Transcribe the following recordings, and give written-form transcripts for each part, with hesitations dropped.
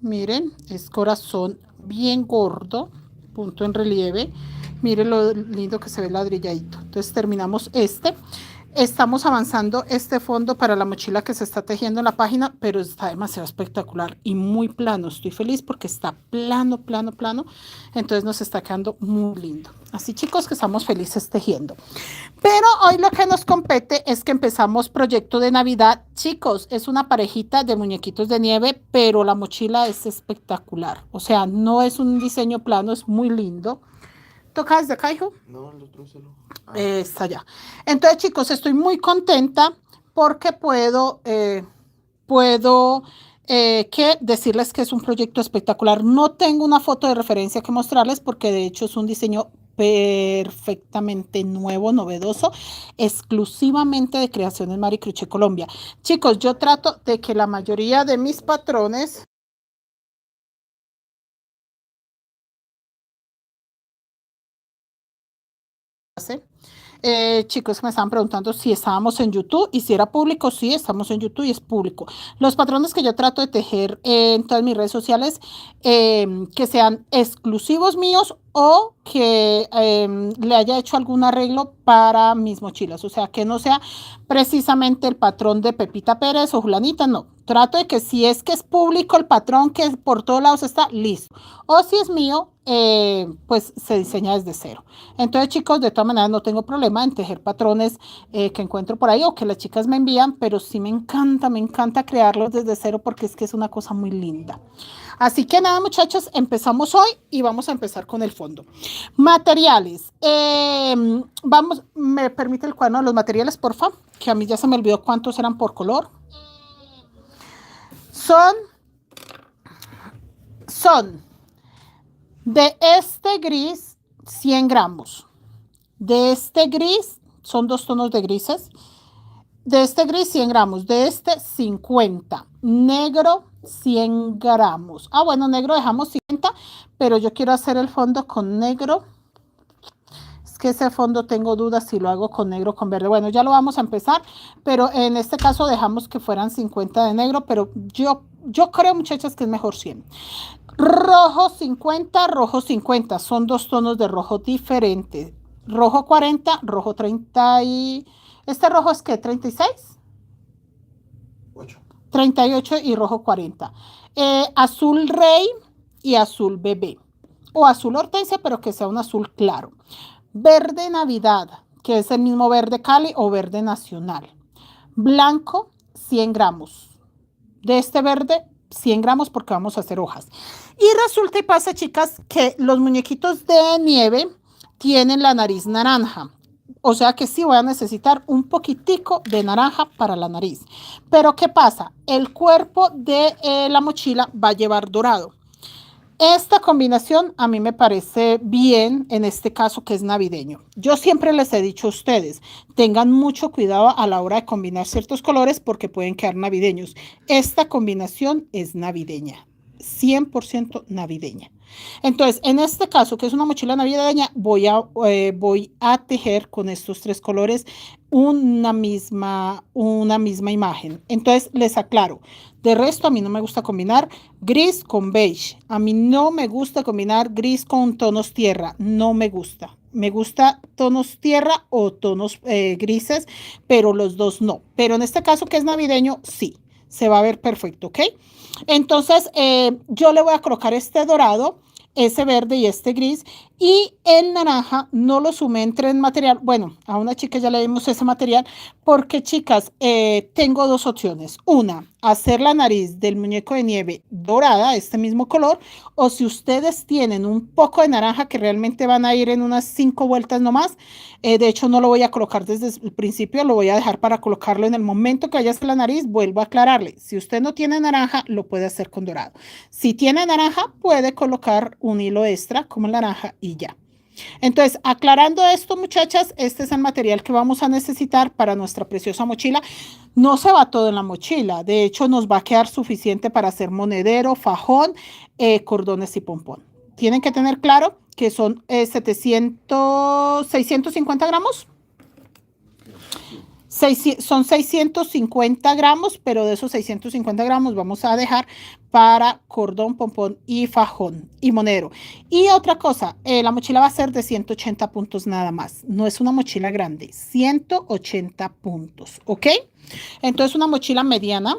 miren, es corazón bien gordo, punto en relieve. Miren lo lindo que se ve el ladrilladito. Entonces terminamos este. Estamos avanzando este fondo para la mochila que se está tejiendo en la página, pero está demasiado espectacular y muy plano. Estoy feliz porque está plano, plano, plano. Entonces nos está quedando muy lindo. Así, chicos, que estamos felices tejiendo. Pero hoy lo que nos compete es que empezamos proyecto de Navidad. Chicos, es una parejita de muñequitos de nieve, pero la mochila es espectacular. O sea, no es un diseño plano, es muy lindo. ¿Toca desde acá, hijo? No, el otro se lo... Está allá. Entonces, chicos, estoy muy contenta porque que decirles que es un proyecto espectacular. No tengo una foto de referencia que mostrarles porque de hecho es un diseño perfectamente nuevo, novedoso, exclusivamente de Creaciones Maricruche Colombia. Chicos, yo trato de que la mayoría de mis patrones chicos me estaban preguntando si estábamos en YouTube y si era público. Sí, estamos en YouTube y es público. Los patrones que yo trato de tejer en todas mis redes sociales, que sean exclusivos míos o que le haya hecho algún arreglo para mis mochilas. O sea, que no sea precisamente el patrón de Pepita Pérez o Julanita, no. Trato de que si es que es público el patrón que por todos lados está, listo. O si es mío, pues se diseña desde cero. Entonces, chicos, de todas maneras no tengo problema en tejer patrones que encuentro por ahí o que las chicas me envían, pero sí me encanta crearlos desde cero porque es que es una cosa muy linda. Así que nada, muchachos, empezamos hoy y vamos a empezar con el fondo. Materiales. Vamos, ¿me permite el cuaderno de los materiales, por favor? Que a mí ya se me olvidó cuántos eran por color. Son de este gris 100 gramos. De este gris, son dos tonos de grises. De este gris 100 gramos, de este 50. Negro 100 gramos. Ah, bueno, negro dejamos 50, pero yo quiero hacer el fondo con negro. Es que ese fondo tengo dudas si lo hago con negro o con verde. Bueno, ya lo vamos a empezar, pero en este caso dejamos que fueran 50 de negro, pero yo creo, muchachas, que es mejor 100. Rojo 50, rojo 50. Son dos tonos de rojo diferentes. Rojo 40, rojo 30 y... ¿Este rojo es qué? ¿36? 8. 38 y rojo 40. Azul rey y azul bebé. O azul hortensia, pero que sea un azul claro. Verde navidad, que es el mismo verde Cali o verde nacional. Blanco, 100 gramos. De este verde, 100 gramos porque vamos a hacer hojas. Y resulta y pasa, chicas, que los muñequitos de nieve tienen la nariz naranja. O sea que sí voy a necesitar un poquitico de naranja para la nariz. Pero ¿qué pasa? El cuerpo de la mochila va a llevar dorado. Esta combinación a mí me parece bien en este caso que es navideño. Yo siempre les he dicho a ustedes, tengan mucho cuidado a la hora de combinar ciertos colores porque pueden quedar navideños. Esta combinación es navideña, 100% navideña. Entonces, en este caso, que es una mochila navideña, voy a tejer con estos tres colores una misma imagen. Entonces, les aclaro, de resto, a mí no me gusta combinar gris con beige. A mí no me gusta combinar gris con tonos tierra. No me gusta. Me gusta tonos tierra o tonos grises, pero los dos no. Pero en este caso, que es navideño, sí. Se va a ver perfecto, ¿ok? Entonces, yo le voy a colocar este dorado, ese verde y este gris. Y el naranja no lo sumé entre el material. Bueno, a una chica ya le dimos ese material porque, chicas, tengo dos opciones. Una, hacer la nariz del muñeco de nieve dorada, este mismo color, o si ustedes tienen un poco de naranja que realmente van a ir en unas 5 vueltas nomás, de hecho no lo voy a colocar desde el principio, lo voy a dejar para colocarlo en el momento que vaya a hacer la nariz. Vuelvo a aclararle, si usted no tiene naranja, lo puede hacer con dorado. Si tiene naranja, puede colocar un hilo extra como el naranja y ya. Entonces, aclarando esto, muchachas, este es el material que vamos a necesitar para nuestra preciosa mochila. No se va todo en la mochila, de hecho nos va a quedar suficiente para hacer monedero, fajón, cordones y pompón. Tienen que tener claro que son 650 gramos. Son 650 gramos, pero de esos 650 gramos vamos a dejar para cordón, pompón y fajón y monedero. Y otra cosa, la mochila va a ser de 180 puntos nada más. No es una mochila grande, 180 puntos, ¿ok? Entonces una mochila mediana.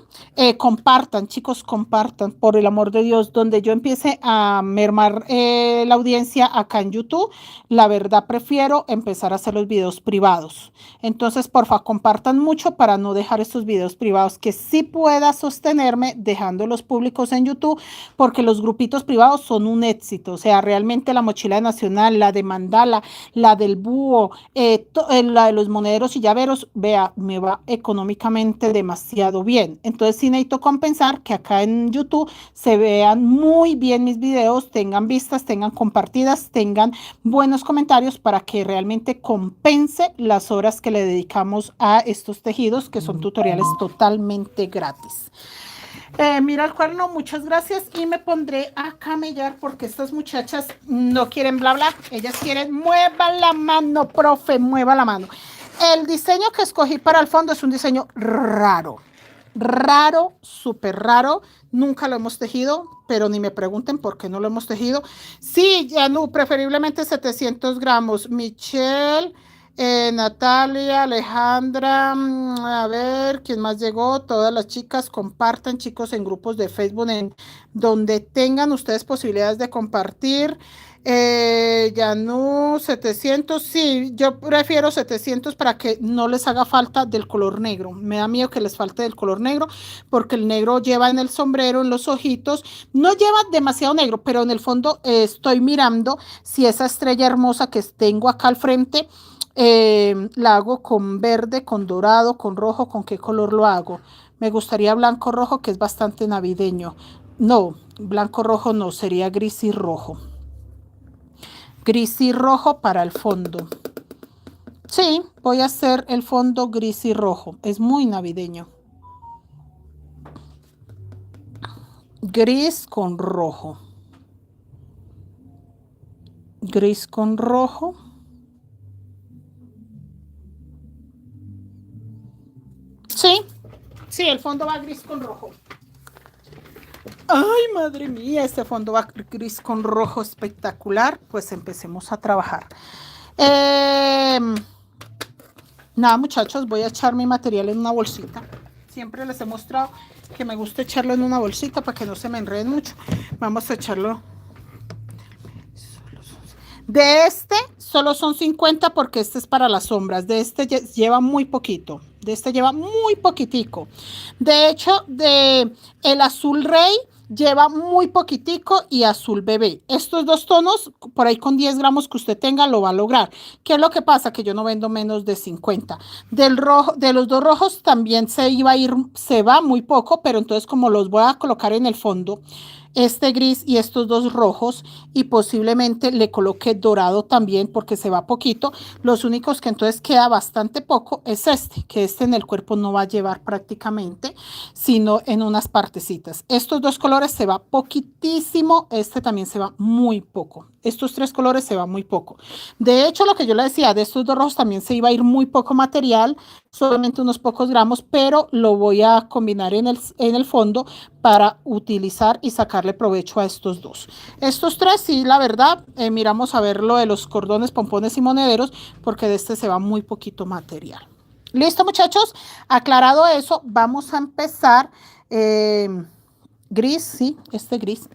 Compartan, chicos, compartan, por el amor de Dios, donde yo empiece a mermar la audiencia acá en YouTube, la verdad prefiero empezar a hacer los videos privados. Entonces, porfa, compartan mucho para no dejar estos videos privados, que sí pueda sostenerme dejando los públicos en YouTube, porque los grupitos privados son un éxito. O sea, realmente la mochila nacional, la de Mandala, la del búho, la de los monederos y llaveros, vea, me va económicamente demasiado bien. Entonces sí necesito compensar que acá en YouTube se vean muy bien mis videos, tengan vistas, tengan compartidas, tengan buenos comentarios para que realmente compense las horas que le dedicamos a estos tejidos, que son tutoriales totalmente gratis. Mira el cuerno, muchas gracias, y me pondré a camellar porque estas muchachas no quieren bla bla, ellas quieren mueva la mano, profe, mueva la mano. El diseño que escogí para el fondo es un diseño raro, súper raro. Nunca lo hemos tejido, pero ni me pregunten por qué no lo hemos tejido. Sí, ya no, preferiblemente 700 gramos. Michelle, Natalia, Alejandra, a ver, ¿quién más llegó? Todas las chicas, compartan, chicos, en grupos de Facebook, en donde tengan ustedes posibilidades de compartir. Ya no, 700, sí, yo prefiero 700 para que no les haga falta del color negro. Me da miedo que les falte del color negro, porque el negro lleva en el sombrero, en los ojitos, no lleva demasiado negro, pero en el fondo estoy mirando si esa estrella hermosa que tengo acá al frente, la hago con verde, con dorado, con rojo, ¿con qué color lo hago? Me gustaría blanco rojo, que es bastante navideño. No, blanco rojo no, sería gris y rojo. Gris y rojo para el fondo. Sí, voy a hacer el fondo gris y rojo. Es muy navideño. Gris con rojo. Gris con rojo. Sí, sí, el fondo va gris con rojo. Ay, madre mía, este fondo va gris con rojo espectacular. Pues empecemos a trabajar. Nada, muchachos, voy a echar mi material en una bolsita. Siempre les he mostrado que me gusta echarlo en una bolsita para que no se me enreden mucho. Vamos a echarlo. De este solo son 50 porque este es para las sombras. De este lleva muy poquito. De este lleva muy poquitico. De hecho, de el azul rey lleva muy poquitico y azul bebé. Estos dos tonos, por ahí con 10 gramos que usted tenga, lo va a lograr. ¿Qué es lo que pasa? Que yo no vendo menos de 50. Del rojo, de los dos rojos también se va muy poco, pero entonces como los voy a colocar en el fondo, este gris y estos dos rojos, y posiblemente le coloque dorado también porque se va poquito. Los únicos que entonces queda bastante poco es este, que este en el cuerpo no va a llevar prácticamente, sino en unas partecitas. Estos dos colores se va poquitísimo, este también se va muy poco. Estos tres colores se va muy poco. De hecho, lo que yo le decía, de estos dos rojos también se iba a ir muy poco material, solamente unos pocos gramos, pero lo voy a combinar en el fondo para utilizar y sacarle provecho a estos dos. Estos tres, sí, la verdad, miramos a ver lo de los cordones, pompones y monederos, porque de este se va muy poquito material. ¿Listo, muchachos? Aclarado eso, vamos a empezar. Gris, sí, este gris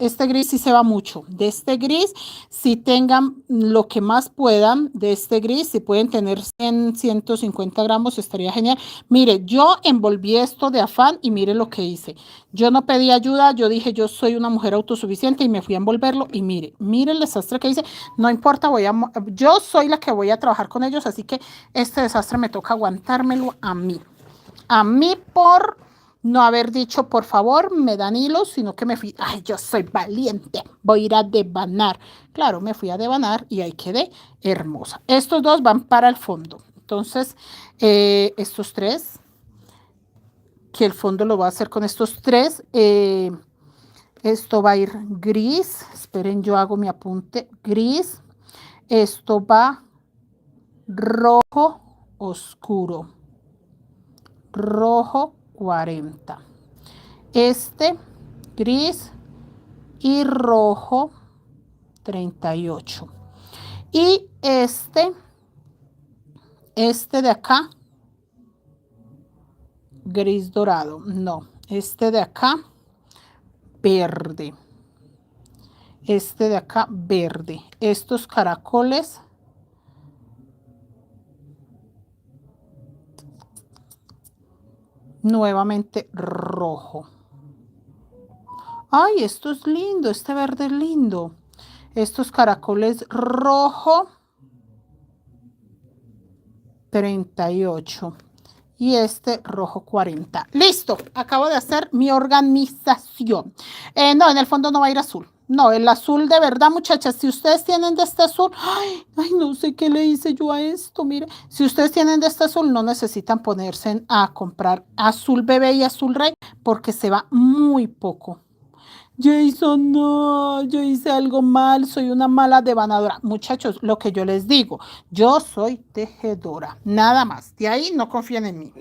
sí se va mucho. De este gris, si tengan lo que más puedan de este gris, si pueden tener 100, 150 gramos, estaría genial. Mire, yo envolví esto de afán y mire lo que hice. Yo no pedí ayuda, yo dije, yo soy una mujer autosuficiente y me fui a envolverlo y mire el desastre que hice. No importa, yo soy la que voy a trabajar con ellos, así que este desastre me toca aguantármelo a mí. A mí por no haber dicho, por favor, me dan hilos, sino que me fui, ay, yo soy valiente, voy a ir a devanar. Claro, me fui a devanar y ahí quedé hermosa. Estos dos van para el fondo. Entonces, estos tres, que el fondo lo va a hacer con estos tres. Esto va a ir gris. Esperen, yo hago mi apunte. Gris. Esto va rojo oscuro. Rojo 40. Este gris y rojo 38. Y este de acá, gris dorado, no, este de acá, verde. Este de acá, verde. Estos caracoles, nuevamente rojo. Ay, esto es lindo, este verde es lindo. Estos caracoles rojo, 38. Y este rojo 40. Listo, acabo de hacer mi organización. No, en el fondo no va a ir azul. No, el azul de verdad, muchachas, si ustedes tienen de este azul, ay, no sé qué le hice yo a esto, mire, si ustedes tienen de este azul, no necesitan ponerse a comprar azul bebé y azul rey, porque se va muy poco. Jason, no, yo hice algo mal, soy una mala devanadora. Muchachos, lo que yo les digo, yo soy tejedora, nada más. De ahí no confíen en mí.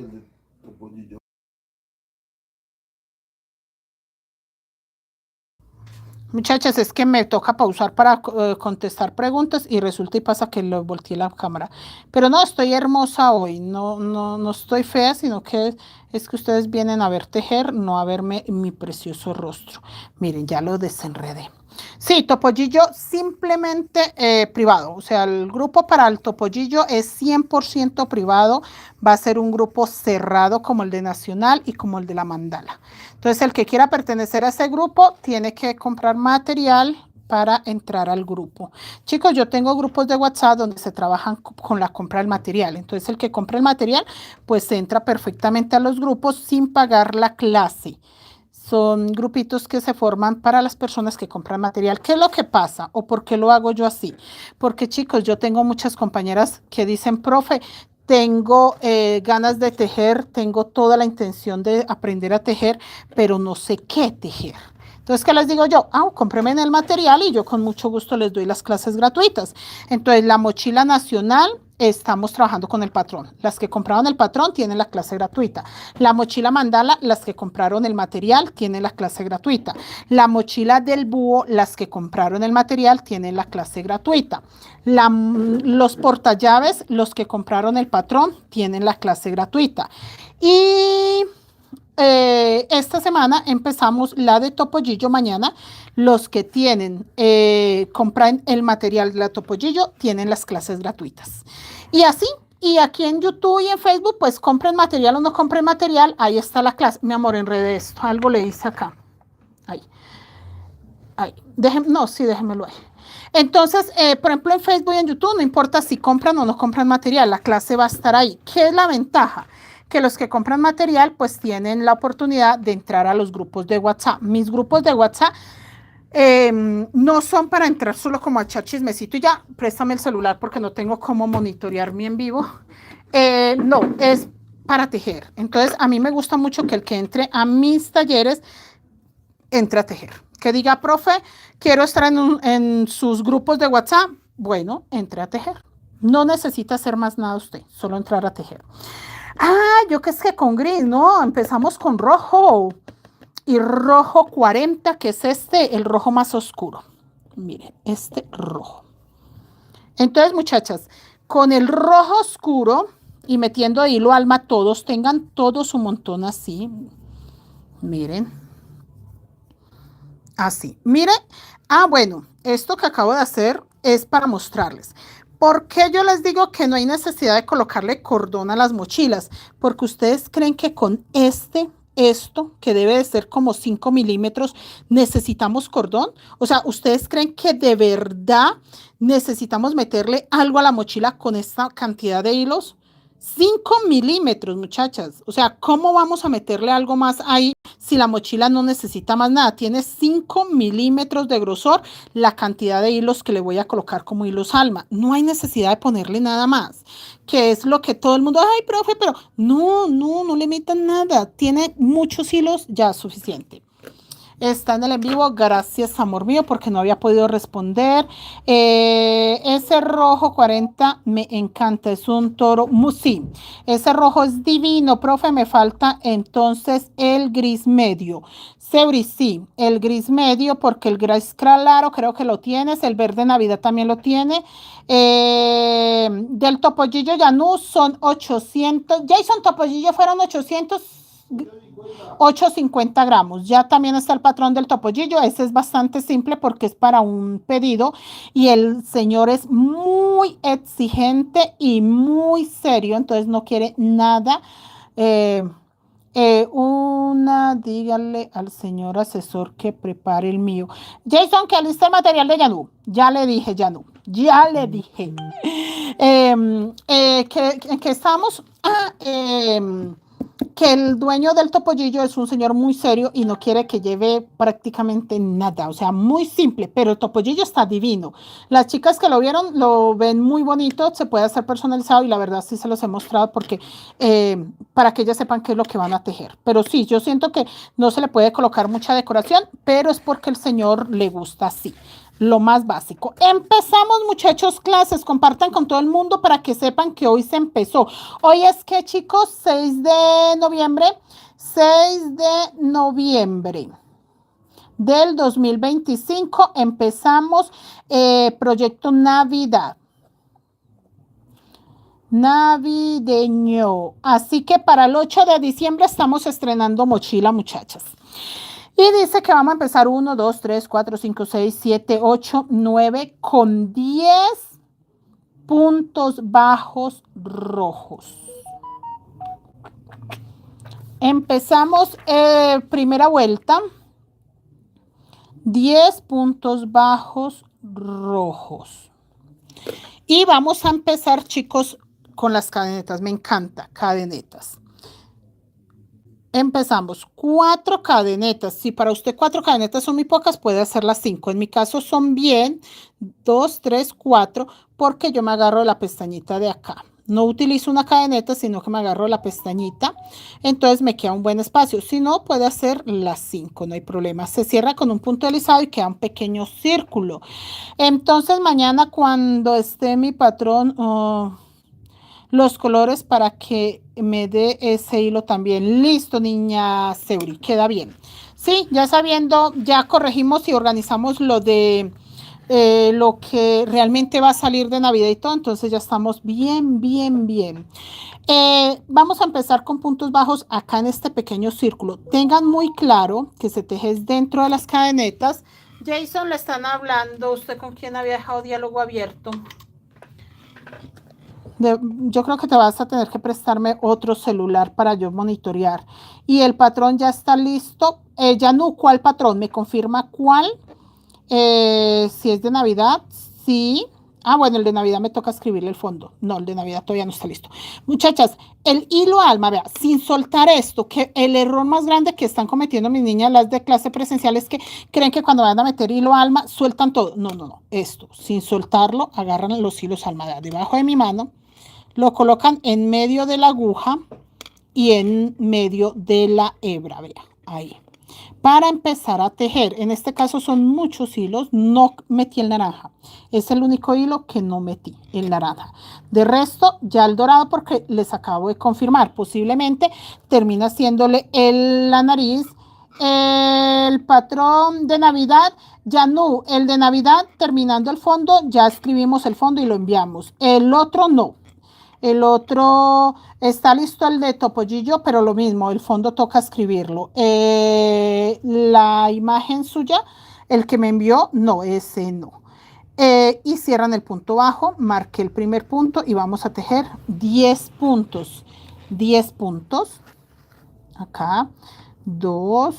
Muchachas, es que me toca pausar para contestar preguntas y resulta y pasa que le volteé la cámara. Pero no, estoy hermosa hoy, no estoy fea, sino que es que ustedes vienen a ver tejer, no a verme mi precioso rostro. Miren, ya lo desenredé. Sí, Topollillo simplemente privado, o sea, el grupo para el Topollillo es 100% privado, va a ser un grupo cerrado como el de Nacional y como el de la Mandala. Entonces, el que quiera pertenecer a ese grupo tiene que comprar material para entrar al grupo. Chicos, yo tengo grupos de WhatsApp donde se trabajan con la compra del material. Entonces, el que compra el material, pues entra perfectamente a los grupos sin pagar la clase. Son grupitos que se forman para las personas que compran material. ¿Qué es lo que pasa? ¿O por qué lo hago yo así? Porque, chicos, yo tengo muchas compañeras que dicen, profe, tengo ganas de tejer, tengo toda la intención de aprender a tejer, pero no sé qué tejer. Entonces, ¿qué les digo yo? Cómprenme el material y yo con mucho gusto les doy las clases gratuitas. Entonces, la mochila nacional, estamos trabajando con el patrón. Las que compraron el patrón tienen la clase gratuita. La mochila mandala, las que compraron el material tienen la clase gratuita. La mochila del búho, las que compraron el material tienen la clase gratuita. Los portallaves, los que compraron el patrón tienen la clase gratuita. Y esta semana empezamos la de Topollillo mañana. Los que tienen, compran el material de la Topollillo, tienen las clases gratuitas. Y así, y aquí en YouTube y en Facebook, pues compren material o no compren material, ahí está la clase. Mi amor, enredé esto, algo le hice acá. Ahí. Déjenmelo ahí. Entonces, por ejemplo, en Facebook y en YouTube, no importa si compran o no compran material, la clase va a estar ahí. ¿Qué es la ventaja? Que los que compran material pues tienen la oportunidad de entrar a los grupos de WhatsApp. Mis grupos de WhatsApp no son para entrar solo como a echar chismecito y ya, préstame el celular porque no tengo cómo monitorear mi en vivo. No, es para tejer. Entonces, a mí me gusta mucho que el que entre a mis talleres entre a tejer. Que diga, profe, quiero estar en sus grupos de WhatsApp. Bueno, entre a tejer. No necesita hacer más nada usted, solo entrar a tejer. Yo que es que con gris, no, empezamos con rojo. Y rojo 40, que es el rojo más oscuro. Miren, este rojo. Entonces, muchachas, con el rojo oscuro y metiendo de hilo alma todos, tengan todo su montón así. Miren. Así. Miren. Bueno, esto que acabo de hacer es para mostrarles. ¿Por qué yo les digo que no hay necesidad de colocarle cordón a las mochilas? Porque ustedes creen que con esto, que debe de ser como 5 milímetros, necesitamos cordón. O sea, ¿ustedes creen que de verdad necesitamos meterle algo a la mochila con esta cantidad de hilos? 5 milímetros, muchachas. O sea, ¿cómo vamos a meterle algo más ahí si la mochila no necesita más nada? Tiene 5 milímetros de grosor la cantidad de hilos que le voy a colocar como hilos alma. No hay necesidad de ponerle nada más, que es lo que todo el mundo, ay, profe, pero no le metan nada. Tiene muchos hilos, ya suficiente. Está en el en vivo, gracias amor mío, porque no había podido responder. Ese rojo 40 me encanta, es un toro, sí, ese rojo es divino, profe, me falta entonces el gris medio. Seuri, sí, el gris medio, porque el gris claro creo que lo tienes, el verde Navidad también lo tiene. Del topollillo Yanú son 800, Jason Topollillo fueron 850 gramos. Ya también está el patrón del topollillo. Ese es bastante simple porque es para un pedido y el señor es muy exigente y muy serio, entonces no quiere nada. Dígale al señor asesor que prepare el mío. Jason, que aliste el material de Yanú. Ya le dije, Yanú. Ya le dije. Que estamos. Que el dueño del topollillo es un señor muy serio y no quiere que lleve prácticamente nada, o sea, muy simple, pero el topollillo está divino. Las chicas que lo vieron lo ven muy bonito, se puede hacer personalizado y la verdad sí se los he mostrado porque para que ellas sepan qué es lo que van a tejer. Pero sí, yo siento que no se le puede colocar mucha decoración, pero es porque el señor le gusta así. Lo más básico. Empezamos, muchachos, clases. Compartan con todo el mundo para que sepan que hoy se empezó. Hoy es que, chicos, 6 de noviembre. 6 de noviembre del 2025. Empezamos proyecto Navidad. Navideño. Así que para el 8 de diciembre estamos estrenando mochila, muchachas. Y dice que vamos a empezar 1, 2, 3, 4, 5, 6, 7, 8, 9 con 10 puntos bajos rojos. Empezamos primera vuelta. 10 puntos bajos rojos. Y vamos a empezar, chicos, con las cadenetas. Me encanta, cadenetas. Empezamos 4 cadenetas. Si para usted 4 cadenetas son muy pocas, puede hacer las 5. En mi caso son bien 2, 3, 4, porque yo me agarro la pestañita de acá. No utilizo una cadeneta, sino que me agarro la pestañita. Entonces me queda un buen espacio. Si no, puede hacer las 5, no hay problema. Se cierra con un punto deslizado y queda un pequeño círculo. Entonces mañana cuando esté mi patrón... los colores para que me dé ese hilo también. Listo, niña Seuri, queda bien. Sí, ya sabiendo, ya corregimos y organizamos lo de lo que realmente va a salir de Navidad y todo, entonces ya estamos bien, bien, bien. Vamos a empezar con puntos bajos acá en este pequeño círculo. Tengan muy claro que se teje dentro de las cadenetas. Jason, le están hablando. ¿Usted con quién había dejado diálogo abierto? Yo creo que te vas a tener que prestarme otro celular para yo monitorear. Y el patrón ya está listo. Yanu, ¿cuál patrón? ¿Me confirma cuál? Si es de Navidad, sí. Ah, bueno, el de Navidad me toca escribirle el fondo. No, el de Navidad todavía no está listo. Muchachas, el hilo alma, vea, sin soltar esto, que el error más grande que están cometiendo mis niñas, las de clase presencial, es que creen que cuando van a meter hilo alma, sueltan todo. No, no, no. Esto, sin soltarlo, agarran los hilos alma debajo de mi mano. Lo colocan en medio de la aguja y en medio de la hebra, vea, ahí. Para empezar a tejer, en este caso son muchos hilos, no metí el naranja. Es el único hilo que no metí, el naranja. De resto, ya el dorado, porque les acabo de confirmar, posiblemente termina haciéndole la nariz, el patrón de Navidad, ya no, el de Navidad terminando el fondo, ya escribimos el fondo y lo enviamos. El otro no. El otro está listo, el de topollillo, pero lo mismo, el fondo toca escribirlo. La imagen suya, el que me envió, no, ese no. Y cierran el punto bajo, marqué el primer punto y vamos a tejer 10 puntos. 10 puntos. Acá, 2,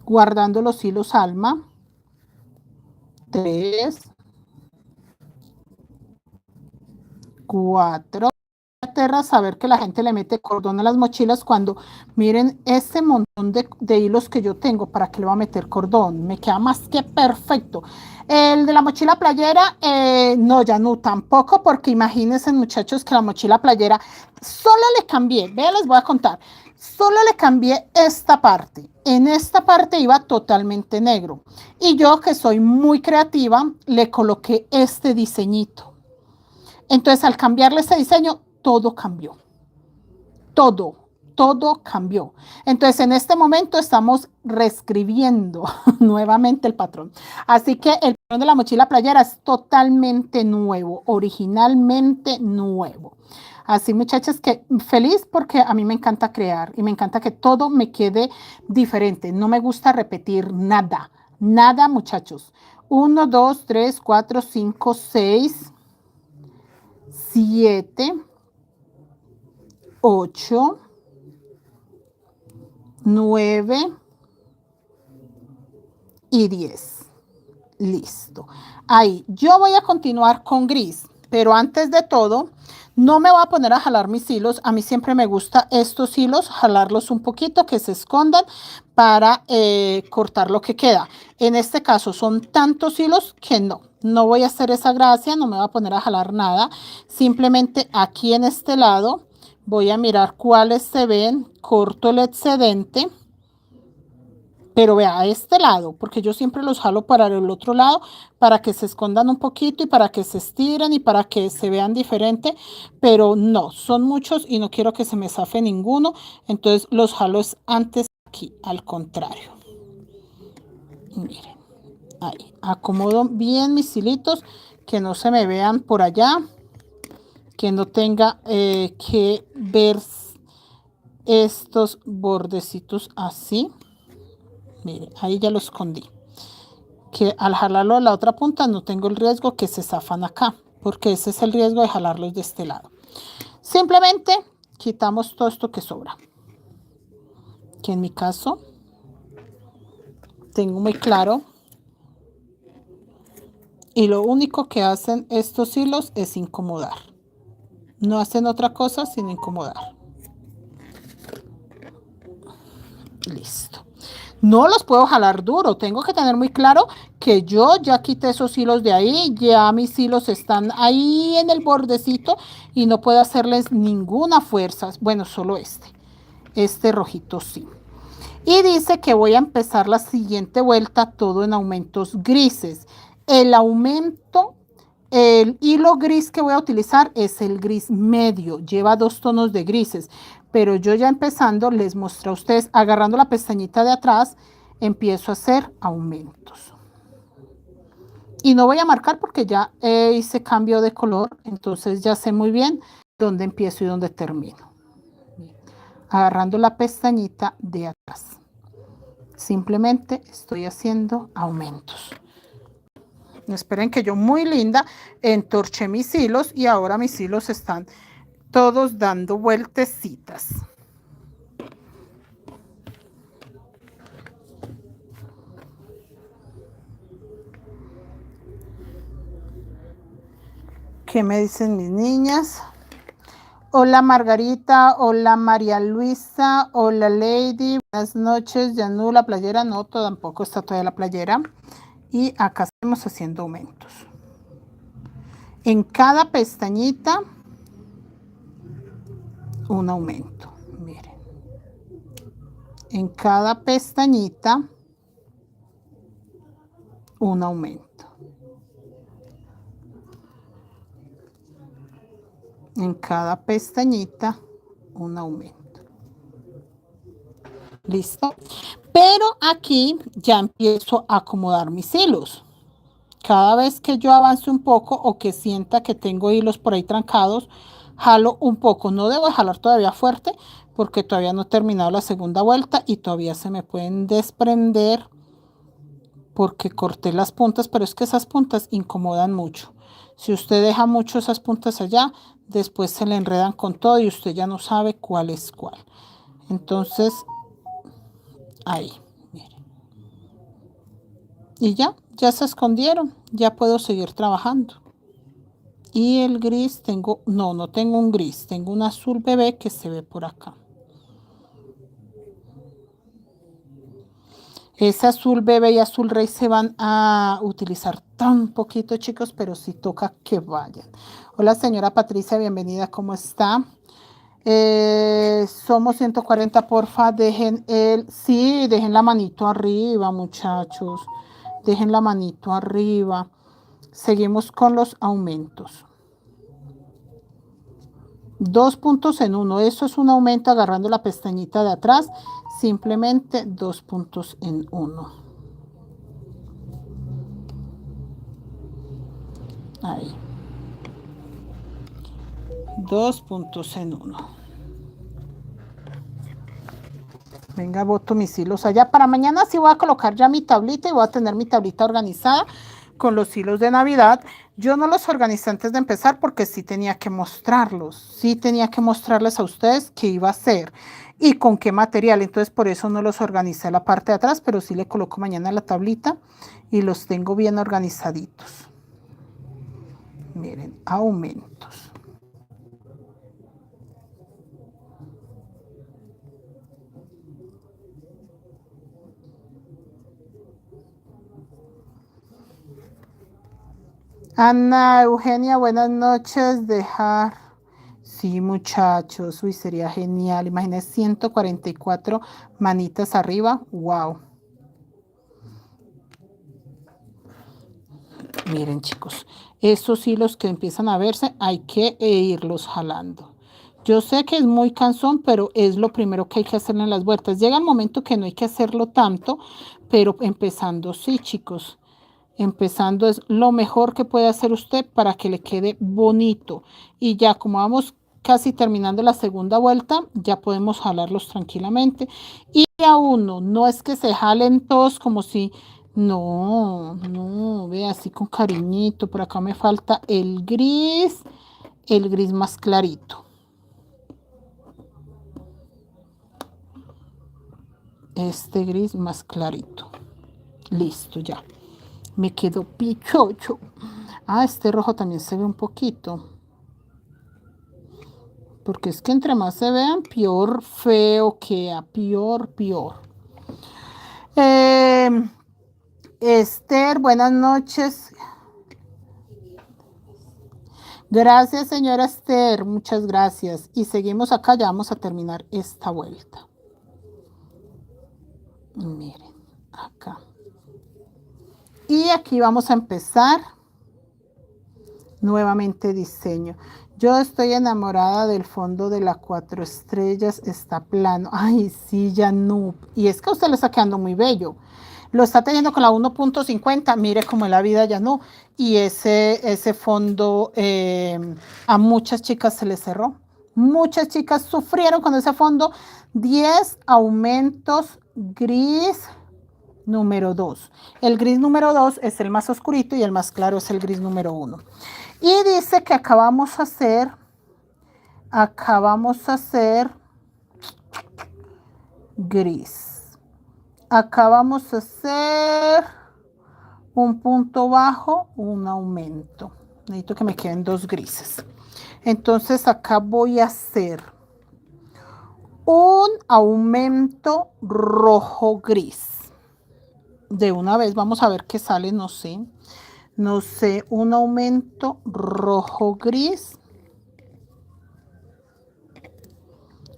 guardando los hilos alma. 3, 4. Aterra saber que la gente le mete cordón a las mochilas cuando miren este montón de hilos que yo tengo. ¿Para qué le va a meter cordón? Me queda más que perfecto. El de la mochila playera, no, ya no, tampoco, porque imagínense, muchachos, que la mochila playera solo le cambié, vean, les voy a contar, solo le cambié esta parte. En esta parte iba totalmente negro. Y yo, que soy muy creativa, le coloqué este diseñito. Entonces, al cambiarle ese diseño, todo cambió. Todo cambió. Entonces, en este momento estamos reescribiendo nuevamente el patrón. Así que el patrón de la mochila playera es totalmente nuevo, originalmente nuevo. Así, muchachas, que feliz porque a mí me encanta crear y me encanta que todo me quede diferente. No me gusta repetir nada, nada, muchachos. 1, 2, 3, 4, 5, 6, 7, 8, 9 y 10. Listo. Ahí, yo voy a continuar con gris, pero antes de todo, no me voy a poner a jalar mis hilos. A mí siempre me gusta estos hilos, jalarlos un poquito, que se escondan para cortar lo que queda. En este caso son tantos hilos que no voy a hacer esa gracia, no me voy a poner a jalar nada. Simplemente aquí en este lado voy a mirar cuáles se ven, corto el excedente. Pero vea, a este lado, porque yo siempre los jalo para el otro lado, para que se escondan un poquito y para que se estiren y para que se vean diferente, pero no, son muchos y no quiero que se me zafe ninguno, entonces los jalo es antes aquí, al contrario. Miren, ahí, acomodo bien mis hilitos, que no se me vean por allá, que no tenga que ver estos bordecitos así. Mire, ahí ya lo escondí. Que al jalarlo a la otra punta no tengo el riesgo que se zafan acá, porque ese es el riesgo de jalarlos de este lado. Simplemente quitamos todo esto que sobra. Que en mi caso tengo muy claro. Y lo único que hacen estos hilos es incomodar. No hacen otra cosa sino incomodar. Listo. No los puedo jalar duro, tengo que tener muy claro que yo ya quité esos hilos de ahí, ya mis hilos están ahí en el bordecito y no puedo hacerles ninguna fuerza, bueno, solo este rojito sí. Y dice que voy a empezar la siguiente vuelta todo en aumentos grises. El aumento, el hilo gris que voy a utilizar es el gris medio, lleva 2 tonos de grises, pero yo ya empezando les muestro a ustedes, agarrando la pestañita de atrás, empiezo a hacer aumentos. Y no voy a marcar porque ya hice cambio de color, entonces ya sé muy bien dónde empiezo y dónde termino. Agarrando la pestañita de atrás. Simplemente estoy haciendo aumentos. Esperen que yo muy linda entorché mis hilos y ahora mis hilos están todos dando vueltecitas. ¿Qué me dicen mis niñas? Hola Margarita, hola María Luisa, hola Lady, buenas noches. Yanu, la playera, no, tampoco está todavía la playera. Y acá estamos haciendo aumentos. En cada pestañita, un aumento. Miren. En cada pestañita, un aumento. En cada pestañita, un aumento. ¿Listo? Pero aquí ya empiezo a acomodar mis hilos. Cada vez que yo avance un poco o que sienta que tengo hilos por ahí trancados, jalo un poco. No debo jalar todavía fuerte porque todavía no he terminado la segunda vuelta y todavía se me pueden desprender porque corté las puntas, pero es que esas puntas incomodan mucho. Si usted deja mucho esas puntas allá, después se le enredan con todo y usted ya no sabe cuál es cuál. Entonces, ahí, miren. Y ya se escondieron, ya puedo seguir trabajando. Y el gris tengo, no tengo un gris, tengo un azul bebé que se ve por acá. Ese azul bebé y azul rey se van a utilizar tan poquito, chicos, pero sí toca que vayan. Hola, señora Patricia, bienvenida, ¿cómo está? Somos 140, porfa, dejen la manito arriba, muchachos. Dejen la manito arriba. Seguimos con los aumentos. 2 puntos en 1. Eso es un aumento agarrando la pestañita de atrás. Simplemente 2 puntos en 1. Ahí. 2 puntos en 1. Venga, boto mis hilos allá. Para mañana sí voy a colocar ya mi tablita y voy a tener mi tablita organizada con los hilos de Navidad. Yo no los organicé antes de empezar porque sí tenía que mostrarlos. Sí tenía que mostrarles a ustedes qué iba a hacer y con qué material. Entonces por eso no los organicé a la parte de atrás, pero sí le coloco mañana la tablita y los tengo bien organizaditos. Miren, aumentos. Ana Eugenia, buenas noches. Dejar. Sí, muchachos. Uy, sería genial. Imagínense 144 manitas arriba. Wow. Miren, chicos, esos hilos que empiezan a verse, hay que irlos jalando. Yo sé que es muy cansón, pero es lo primero que hay que hacer en las vueltas. Llega el momento que no hay que hacerlo tanto, pero empezando, sí, chicos. Empezando es lo mejor que puede hacer usted para que le quede bonito. Y ya como vamos casi terminando la segunda vuelta, ya podemos jalarlos tranquilamente. Y a uno, no es que se jalen todos como si, no, no, ve así con cariñito. Por acá me falta el gris más clarito. Este gris más clarito. Listo, ya. Me quedó pichocho. Ah, este rojo también se ve un poquito. Porque es que entre más se vean, peor feo queda. Peor. Esther, buenas noches. Gracias, señora Esther. Muchas gracias. Y seguimos acá. Ya vamos a terminar esta vuelta. Miren, acá. Y aquí vamos a empezar nuevamente diseño. Yo estoy enamorada del fondo de la 4 estrellas, está plano. Ay, sí, ya no. Y es que a usted le está quedando muy bello. Lo está teniendo con la 1.50, mire cómo es la vida ya no. Y ese fondo a muchas chicas se les cerró. Muchas chicas sufrieron con ese fondo. 10 aumentos gris número 2. El gris número 2 es el más oscurito y el más claro es el gris número 1. Y dice que acabamos a hacer gris. Acabamos a hacer un punto bajo, un aumento. Necesito que me queden 2 grises. Entonces acá voy a hacer un aumento rojo gris. De una vez vamos a ver qué sale, no sé, un aumento rojo gris,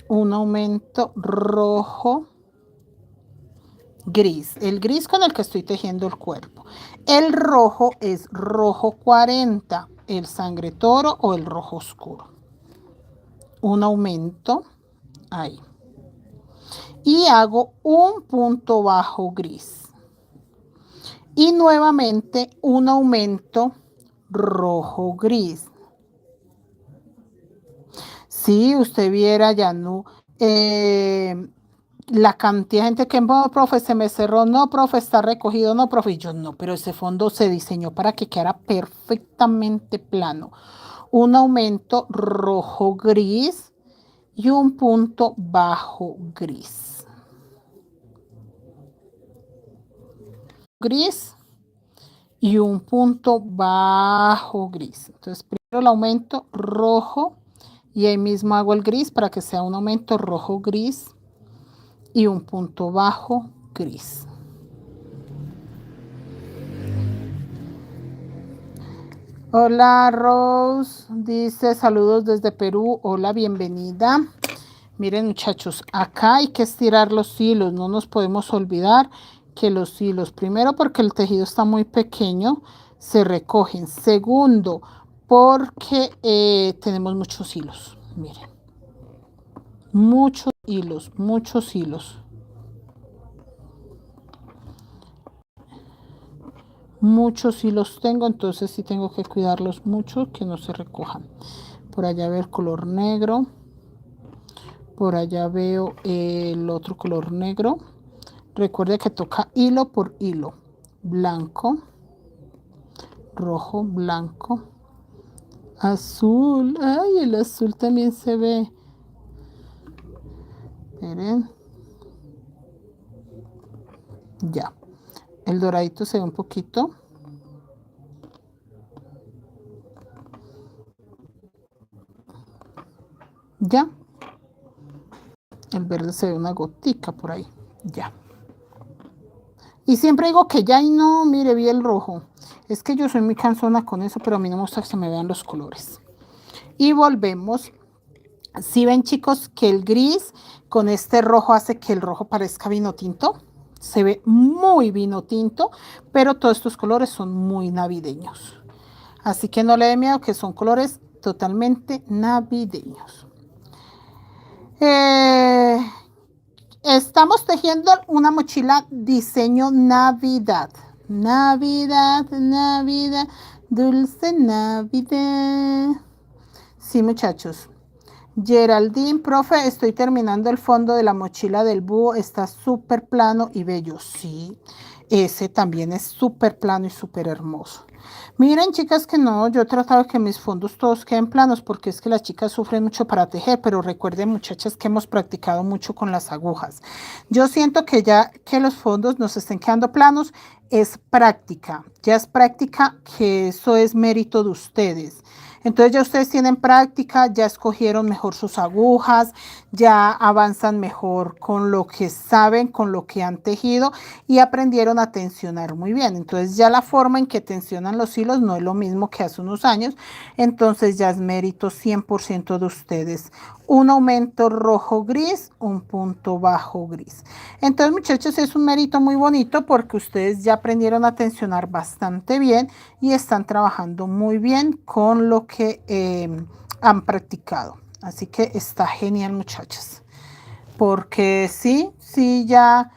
un aumento rojo gris, el gris con el que estoy tejiendo el cuerpo. El rojo es rojo 40, el sangre toro o el rojo oscuro. Un aumento ahí. Y hago un punto bajo gris. Y nuevamente un aumento rojo gris. Si usted viera ya no la cantidad de gente que no, profe, se me cerró, no, profe, está recogido, no, profe, y yo no, pero ese fondo se diseñó para que quedara perfectamente plano. Un aumento rojo gris y un punto bajo gris. Gris y un punto bajo gris. Entonces primero el aumento rojo y ahí mismo hago el gris para que sea un aumento rojo gris y un punto bajo gris. Hola Rose, dice saludos desde Perú. Hola, bienvenida. Miren muchachos, acá hay que estirar los hilos, no nos podemos olvidar que los hilos, primero porque el tejido está muy pequeño, se recogen. Segundo, porque tenemos muchos hilos, miren, muchos hilos, muchos hilos. Muchos hilos tengo, entonces sí tengo que cuidarlos mucho, que no se recojan. Por allá veo el color negro, por allá veo el otro color negro. Recuerde que toca hilo por hilo. Blanco, rojo, blanco, azul. Ay, el azul también se ve. Miren. Ya. El doradito se ve un poquito. Ya. El verde se ve una gotica por ahí. Ya. Y siempre digo que ya y no, mire, vi el rojo. Es que yo soy muy cansona con eso, pero a mí no me gusta que se me vean los colores. Y volvemos. Si ven chicos que el gris con este rojo hace que el rojo parezca vino tinto. Se ve muy vino tinto, pero todos estos colores son muy navideños. Así que no le dé miedo que son colores totalmente navideños. Estamos tejiendo una mochila diseño Navidad. Navidad, Navidad, dulce Navidad. Sí, muchachos. Geraldine, profe, estoy terminando el fondo de la mochila del búho. Está súper plano y bello. Sí, ese también es súper plano y súper hermoso. Miren, chicas, que no, yo he tratado de que mis fondos todos queden planos porque es que las chicas sufren mucho para tejer, pero recuerden, muchachas, que hemos practicado mucho con las agujas. Yo siento que ya que los fondos nos estén quedando planos, es práctica. Ya es práctica, que eso es mérito de ustedes. Entonces ya ustedes tienen práctica, ya escogieron mejor sus agujas, ya avanzan mejor con lo que saben, con lo que han tejido y aprendieron a tensionar muy bien. Entonces ya la forma en que tensionan los hilos no es lo mismo que hace unos años. Entonces ya es mérito 100% de ustedes. Un aumento rojo-gris, un punto bajo-gris. Entonces, muchachos, es un mérito muy bonito porque ustedes ya aprendieron a tensionar bastante bien y están trabajando muy bien con lo que han practicado. Así que está genial, muchachas. Porque sí, ya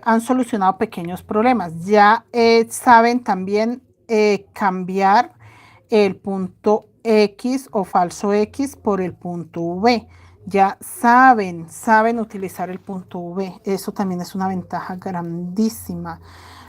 han solucionado pequeños problemas. Ya saben también cambiar el punto X o falso X por el punto V. Ya saben utilizar el punto V. Eso también es una ventaja grandísima.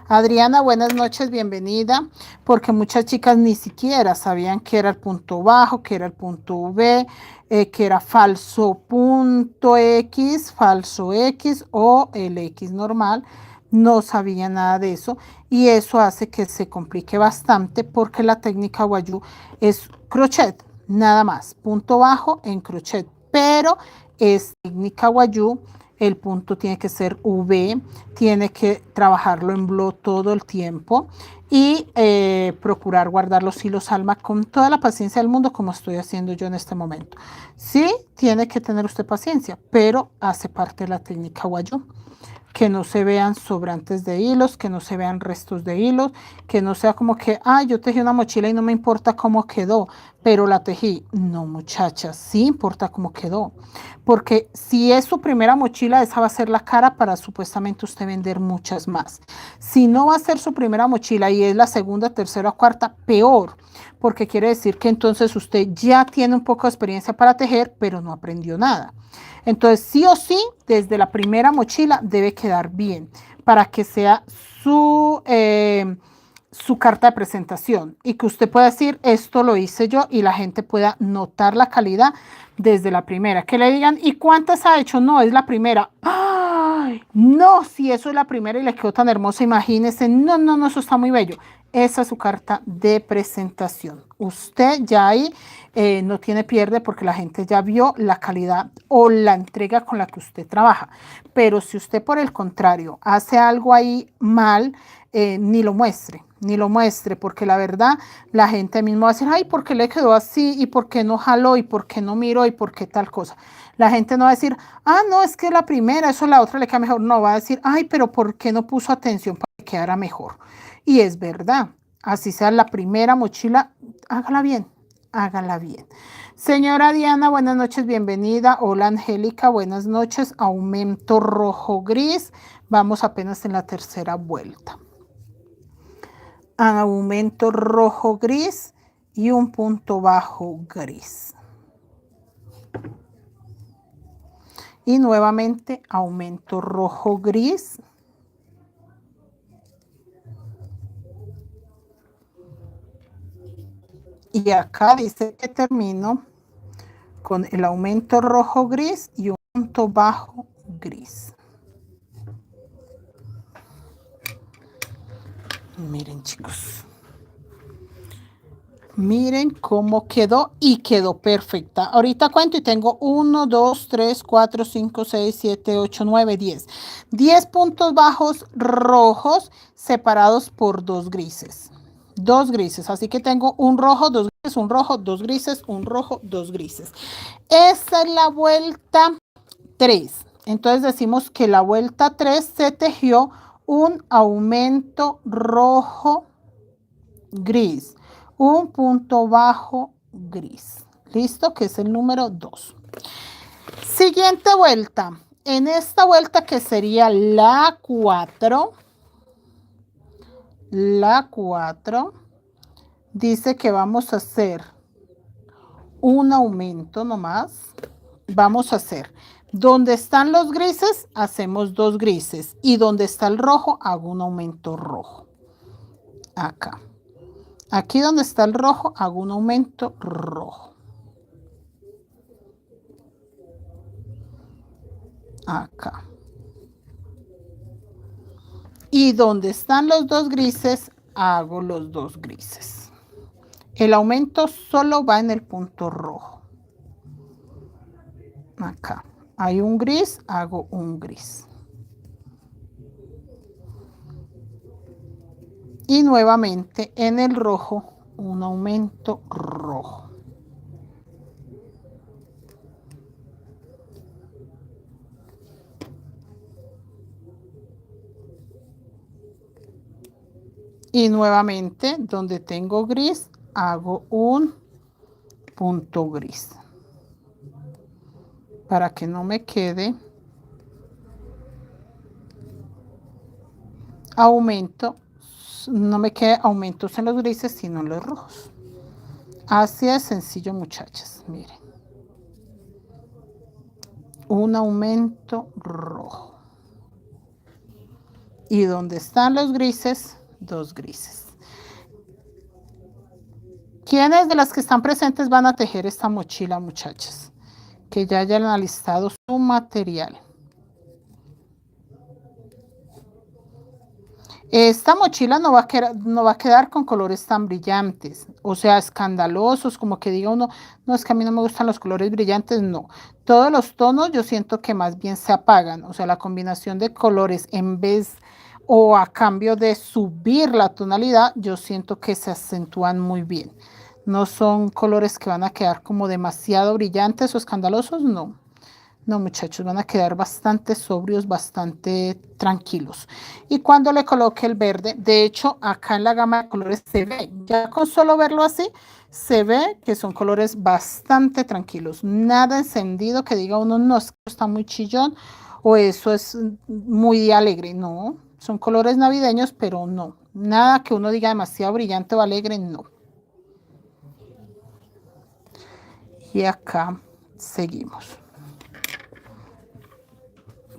Adriana, buenas noches, bienvenida, porque muchas chicas ni siquiera sabían qué era el punto bajo, qué era el punto V, que era falso punto X, falso X o el X normal. No sabía nada de eso y eso hace que se complique bastante porque la técnica Wayuu es crochet, nada más, punto bajo en crochet, pero es técnica Wayuu. El punto tiene que ser V, tiene que trabajarlo en bló todo el tiempo y procurar guardar los hilos alma con toda la paciencia del mundo como estoy haciendo yo en este momento. Sí, tiene que tener usted paciencia, pero hace parte de la técnica Wayuu. Que no se vean sobrantes de hilos, que no se vean restos de hilos, que no sea como que, yo tejí una mochila y no me importa cómo quedó, pero la tejí. No, muchachas, sí importa cómo quedó, porque si es su primera mochila, esa va a ser la cara para supuestamente usted vender muchas más. Si no va a ser su primera mochila y es la segunda, tercera o cuarta, peor, porque quiere decir que entonces usted ya tiene un poco de experiencia para tejer, pero no aprendió nada. Entonces, sí o sí, desde la primera mochila debe quedar bien para que sea su carta de presentación y que usted pueda decir, esto lo hice yo y la gente pueda notar la calidad desde la primera. Que le digan, ¿y cuántas ha hecho? No, es la primera. ¡Ay! No, si eso es la primera y le quedó tan hermosa, imagínese. No, eso está muy bello. Esa es su carta de presentación. Usted ya ahí no tiene pierde porque la gente ya vio la calidad o la entrega con la que usted trabaja. Pero si usted por el contrario hace algo ahí mal, ni lo muestre. ni lo muestre, porque la verdad la gente mismo va a decir, ay, ¿por qué le quedó así? ¿Y por qué no jaló? ¿Y por qué no miró? ¿Y por qué tal cosa? La gente no va a decir, ah, no, es que la primera, eso la otra le queda mejor. No, va a decir, ay, pero ¿por qué no puso atención para que quedara mejor? Y es verdad, así sea la primera mochila, hágala bien, hágala bien. Señora Diana, buenas noches, bienvenida. Hola Angélica, buenas noches. Aumento rojo gris. Vamos apenas en la tercera vuelta. Aumento rojo gris y un punto bajo gris. Y nuevamente aumento rojo gris. Y acá dice que termino con el aumento rojo gris y un punto bajo gris. Miren, chicos. Miren cómo quedó y quedó perfecta. Ahorita cuento y tengo 1, 2, 3, 4, 5, 6, 7, 8, 9, 10. 10 puntos bajos rojos separados por 2 grises. 2 grises. Así que tengo un rojo, 2 grises, un rojo, 2 grises, un rojo, 2 grises. Esa es la vuelta 3. Entonces decimos que la vuelta 3 se tejió un aumento rojo gris, un punto bajo gris. ¿Listo? Que es el número 2. Siguiente vuelta. En esta vuelta que sería la 4, dice que vamos a hacer un aumento nomás. Vamos a hacer, donde están los grises, hacemos 2 grises. Y donde está el rojo, hago un aumento rojo. Acá. Aquí donde está el rojo, hago un aumento rojo. Acá. Y donde están los 2 grises, hago los 2 grises. El aumento solo va en el punto rojo. Acá. Hay un gris, hago un gris. Y nuevamente en el rojo, un aumento rojo. Y nuevamente donde tengo gris, hago un punto gris. Para que no me quede aumento, no me quede aumentos en los grises, sino en los rojos. Así es sencillo, muchachas. Miren. Un aumento rojo. Y donde están los grises, 2 grises. ¿Quiénes de las que están presentes van a tejer esta mochila, muchachas? Que ya hayan alistado su material. Esta mochila no va a quedar con colores tan brillantes, o sea, escandalosos, como que diga uno, no, es que a mí no me gustan los colores brillantes, no. Todos los tonos yo siento que más bien se apagan, o sea, la combinación de colores en vez o a cambio de subir la tonalidad, yo siento que se acentúan muy bien. No son colores que van a quedar como demasiado brillantes o escandalosos, no. No, muchachos, van a quedar bastante sobrios, bastante tranquilos. Y cuando le coloque el verde, de hecho, acá en la gama de colores se ve, ya con solo verlo así, se ve que son colores bastante tranquilos. Nada encendido que diga uno, no, está muy chillón o eso es muy alegre. No, son colores navideños, pero no. Nada que uno diga demasiado brillante o alegre, no. Y acá seguimos.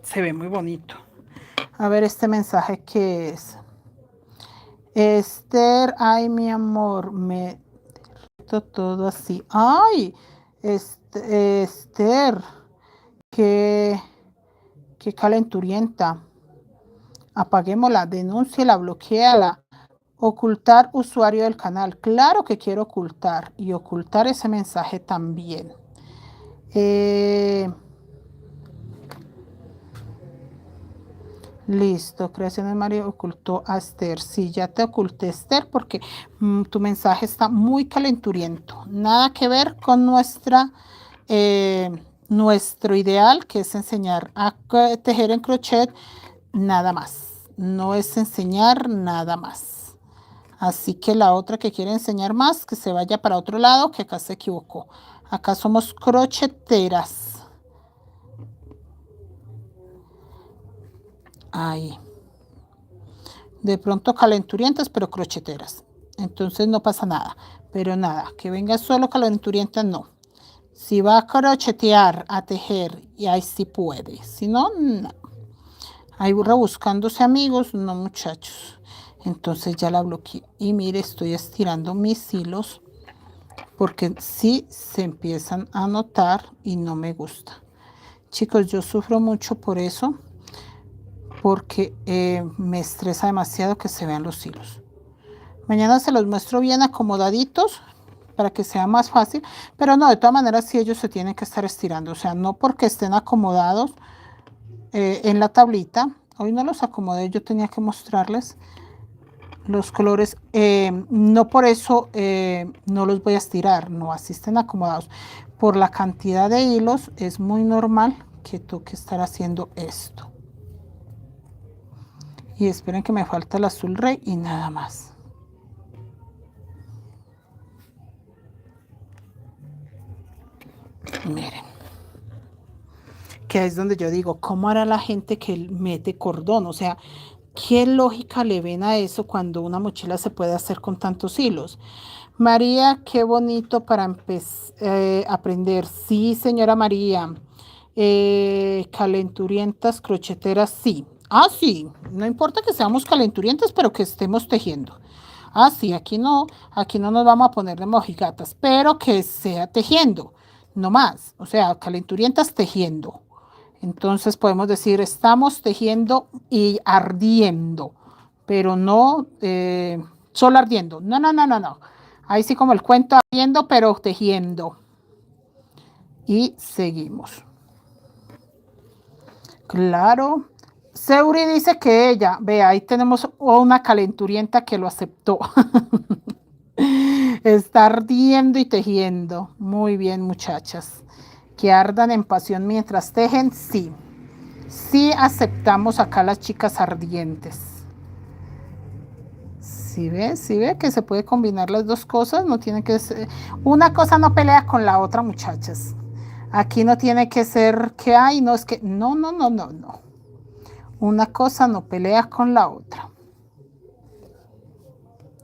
Se ve muy bonito. A ver este mensaje que es. Esther, ay mi amor, me todo así. Ay, Esther, qué calenturienta. Apaguémosla, denúnciela, bloqueala. Ocultar usuario del canal. Claro que quiero ocultar y ocultar ese mensaje también. Listo, Creaciones María ocultó a Esther. Sí, ya te oculté, Esther, porque tu mensaje está muy calenturiento. Nada que ver con eh, nuestro ideal, que es enseñar a tejer en crochet, nada más. No es enseñar nada más. Así que la otra que quiere enseñar más, que se vaya para otro lado, que acá se equivocó. Acá somos crocheteras. Ahí. De pronto calenturientas, pero crocheteras. Entonces no pasa nada. Pero nada, que venga solo calenturienta, no. Si va a crochetear, a tejer, y ahí sí puede. Si no, no. Ahí rebuscándose amigos, no muchachos. Entonces ya la bloqueé. Y mire, estoy estirando mis hilos porque sí se empiezan a notar y no me gusta. Chicos, yo sufro mucho por eso, porque me estresa demasiado que se vean los hilos. Mañana se los muestro bien acomodaditos para que sea más fácil, pero no, de todas maneras sí ellos se tienen que estar estirando, o sea, no porque estén acomodados en la tablita. Hoy no los acomodé, yo tenía que mostrarles los colores, no por eso no los voy a estirar, no, así estén acomodados. Por la cantidad de hilos es muy normal que toque estar haciendo esto. Y esperen que me falta el azul rey y nada más. Miren, que es donde yo digo, ¿cómo hará la gente que mete cordón? O sea, ¿qué lógica le ven a eso cuando una mochila se puede hacer con tantos hilos? María, qué bonito para aprender. Sí, señora María. Calenturientas, crocheteras, sí. Ah, sí. No importa que seamos calenturientas, pero que estemos tejiendo. Ah, sí, aquí no nos vamos a poner de mojigatas, pero que sea tejiendo, no más. O sea, calenturientas tejiendo. Entonces podemos decir, estamos tejiendo y ardiendo, pero no solo ardiendo. No, no, no, no, no. Ahí sí como el cuento ardiendo, pero tejiendo. Y seguimos. Claro. Seuri dice que ella, vea, ahí tenemos una calenturienta que lo aceptó. Está ardiendo y tejiendo. Muy bien, muchachas. Que ardan en pasión mientras tejen, sí. Sí aceptamos acá las chicas ardientes. Si ve que se puede combinar las dos cosas, no tiene que ser, una cosa no pelea con la otra, muchachas. Aquí no tiene que ser que hay, no es que, no, no, no, no, no. Una cosa no pelea con la otra.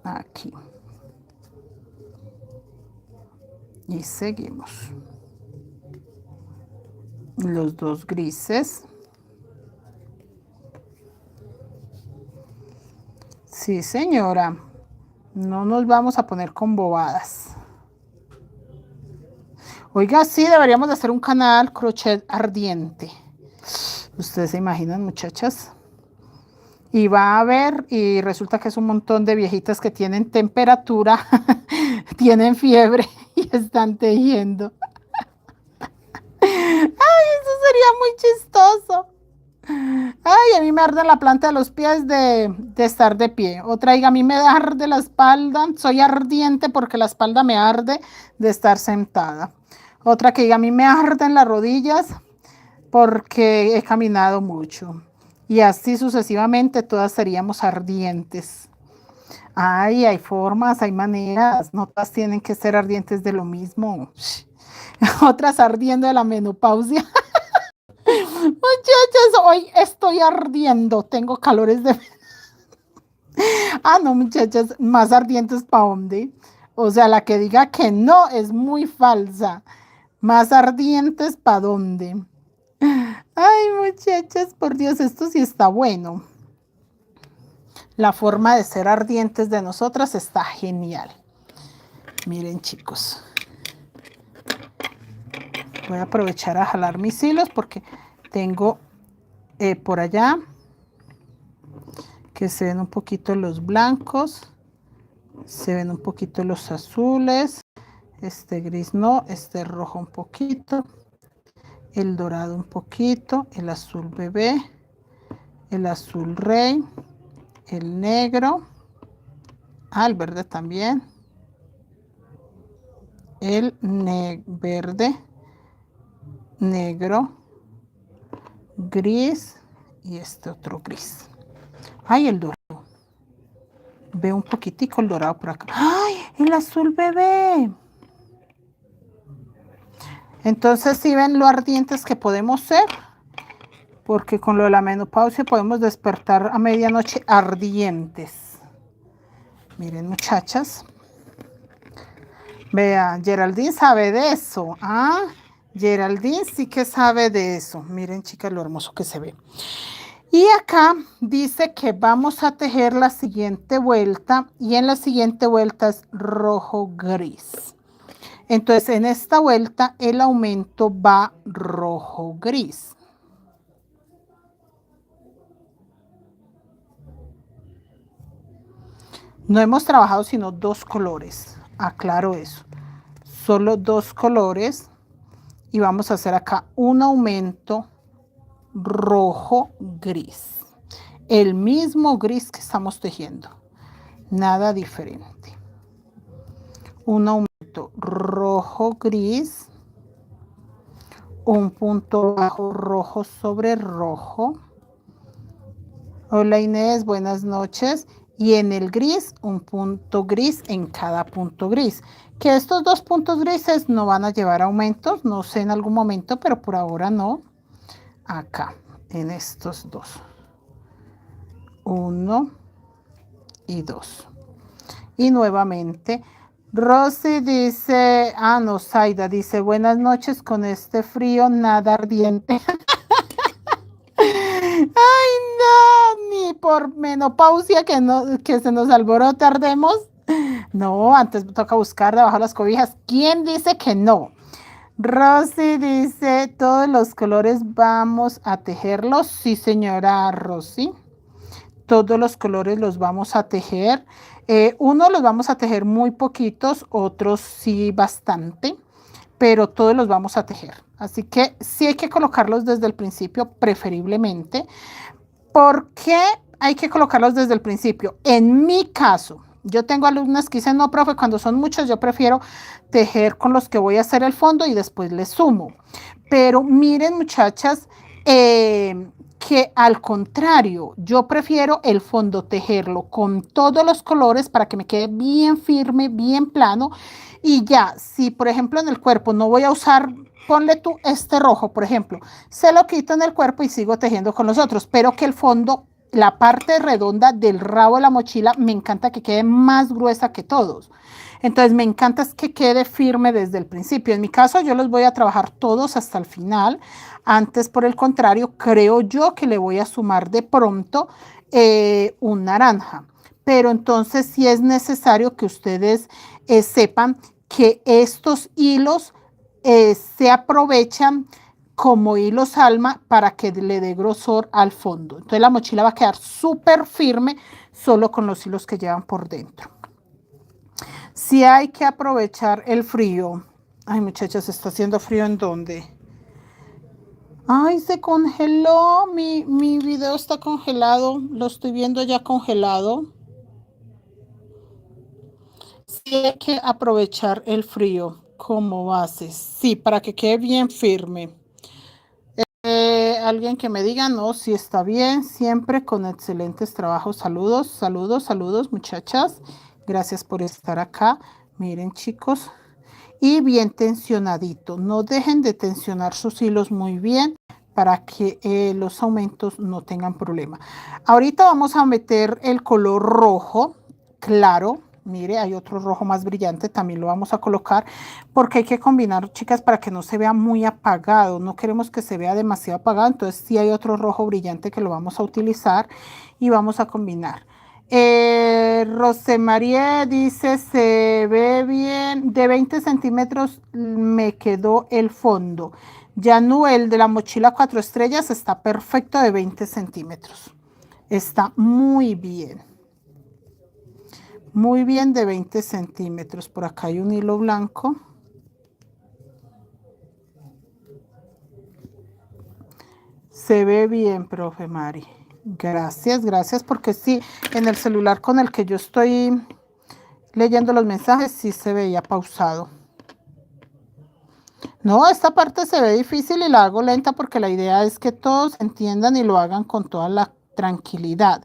Aquí. Y seguimos. Los dos grises. Sí, señora. No nos vamos a poner con bobadas. Oiga, sí, deberíamos de hacer un canal crochet ardiente. Ustedes se imaginan, muchachas. Y va a ver, y resulta que es un montón de viejitas que tienen temperatura, tienen fiebre y están tejiendo. Ay, eso sería muy chistoso. Ay, a mí me arde la planta de los pies de estar de pie. Otra diga, a mí me arde la espalda, soy ardiente porque la espalda me arde de estar sentada. Otra que diga, a mí me arden las rodillas porque he caminado mucho. Y así sucesivamente todas seríamos ardientes. Ay, hay formas, hay maneras, no todas tienen que ser ardientes de lo mismo. Otras ardiendo de la menopausia. Muchachas, hoy estoy ardiendo, tengo calores de... Ah, no, muchachas, más ardientes para dónde. O sea, la que diga que no es muy falsa. Más ardientes para dónde. Ay, muchachas, por Dios, esto sí está bueno. La forma de ser ardientes de nosotras está genial. Miren, chicos. Voy a aprovechar a jalar mis hilos porque tengo por allá que se ven un poquito los blancos, se ven un poquito los azules, este gris no, este rojo un poquito, el dorado un poquito, el azul bebé, el azul rey, el negro, el verde también, el verde, negro, gris y este otro gris. Ay, el dorado. Veo un poquitico el dorado por acá. ¡Ay! El azul bebé. Entonces, ¿sí ven lo ardientes que podemos ser? Porque con lo de la menopausia podemos despertar a medianoche ardientes. Miren, muchachas. Vean, Geraldine sabe de eso. Ah, Geraldine sí que sabe de eso. Miren, chicas, lo hermoso que se ve. Y acá dice que vamos a tejer la siguiente vuelta y en la siguiente vuelta es rojo gris. Entonces en esta vuelta el aumento va rojo gris. No hemos trabajado sino 2 colores, aclaro eso. Solo 2 colores y vamos a hacer acá un aumento rojo gris. El mismo gris que estamos tejiendo, nada diferente. Un aumento rojo gris, un punto bajo rojo sobre rojo. Hola Inés, buenas noches. Y en el gris, un punto gris en cada punto gris. Que estos 2 puntos grises no van a llevar aumentos, no sé en algún momento, pero por ahora no. Acá, en estos 2. 1 y 2. Y nuevamente, Rosy dice, no, Zaida dice, buenas noches con este frío, nada ardiente. Ay, no, ni por menopausia que se nos alborote ardemos. No, antes toca buscar debajo de las cobijas. ¿Quién dice que no? Rosy dice, todos los colores vamos a tejerlos. Sí, señora Rosy. Todos los colores los vamos a tejer. Unos los vamos a tejer muy poquitos, otros sí bastante, pero todos los vamos a tejer. Así que sí hay que colocarlos desde el principio, preferiblemente. ¿Por qué hay que colocarlos desde el principio? En mi caso, yo tengo alumnas que dicen, no, profe, cuando son muchos yo prefiero tejer con los que voy a hacer el fondo y después les sumo. Pero miren, muchachas, que al contrario, yo prefiero el fondo tejerlo con todos los colores para que me quede bien firme, bien plano. Y ya, si por ejemplo en el cuerpo no voy a usar, ponle tú este rojo, por ejemplo, se lo quito en el cuerpo y sigo tejiendo con los otros, pero que el fondo, la parte redonda del rabo de la mochila, me encanta que quede más gruesa que todos. Entonces me encanta es que quede firme desde el principio. En mi caso yo los voy a trabajar todos hasta el final. Antes, por el contrario, creo yo que le voy a sumar de pronto un naranja. Pero entonces sí es necesario que ustedes sepan que estos hilos se aprovechan como hilos alma para que le dé grosor al fondo. Entonces la mochila va a quedar súper firme solo con los hilos que llevan por dentro. Si hay que aprovechar el frío. Ay, muchachas, ¿está haciendo frío en dónde? Ay, se congeló. Mi video está congelado. Lo estoy viendo ya congelado. Sí hay que aprovechar el frío como base. Sí, para que quede bien firme. Alguien que me diga, no, si está bien, siempre con excelentes trabajos. Saludos, saludos, saludos, muchachas. Gracias por estar acá. Miren, chicos. Y bien tensionadito. No dejen de tensionar sus hilos muy bien para que los aumentos no tengan problema. Ahorita vamos a meter el color rojo claro. Mire, hay otro rojo más brillante, también lo vamos a colocar porque hay que combinar, chicas, para que no se vea muy apagado. No queremos que se vea demasiado apagado, entonces sí hay otro rojo brillante que lo vamos a utilizar y vamos a combinar. Rosemarie dice, se ve bien, de 20 centímetros me quedó el fondo. Yanu, el de la mochila 4 estrellas, está perfecto de 20 centímetros. Está muy bien. Muy bien de 20 centímetros. Por acá hay un hilo blanco. Se ve bien, profe Mari. Gracias, gracias, porque sí, en el celular con el que yo estoy leyendo los mensajes sí se veía pausado. No, esta parte se ve difícil y la hago lenta porque la idea es que todos entiendan y lo hagan con toda la tranquilidad.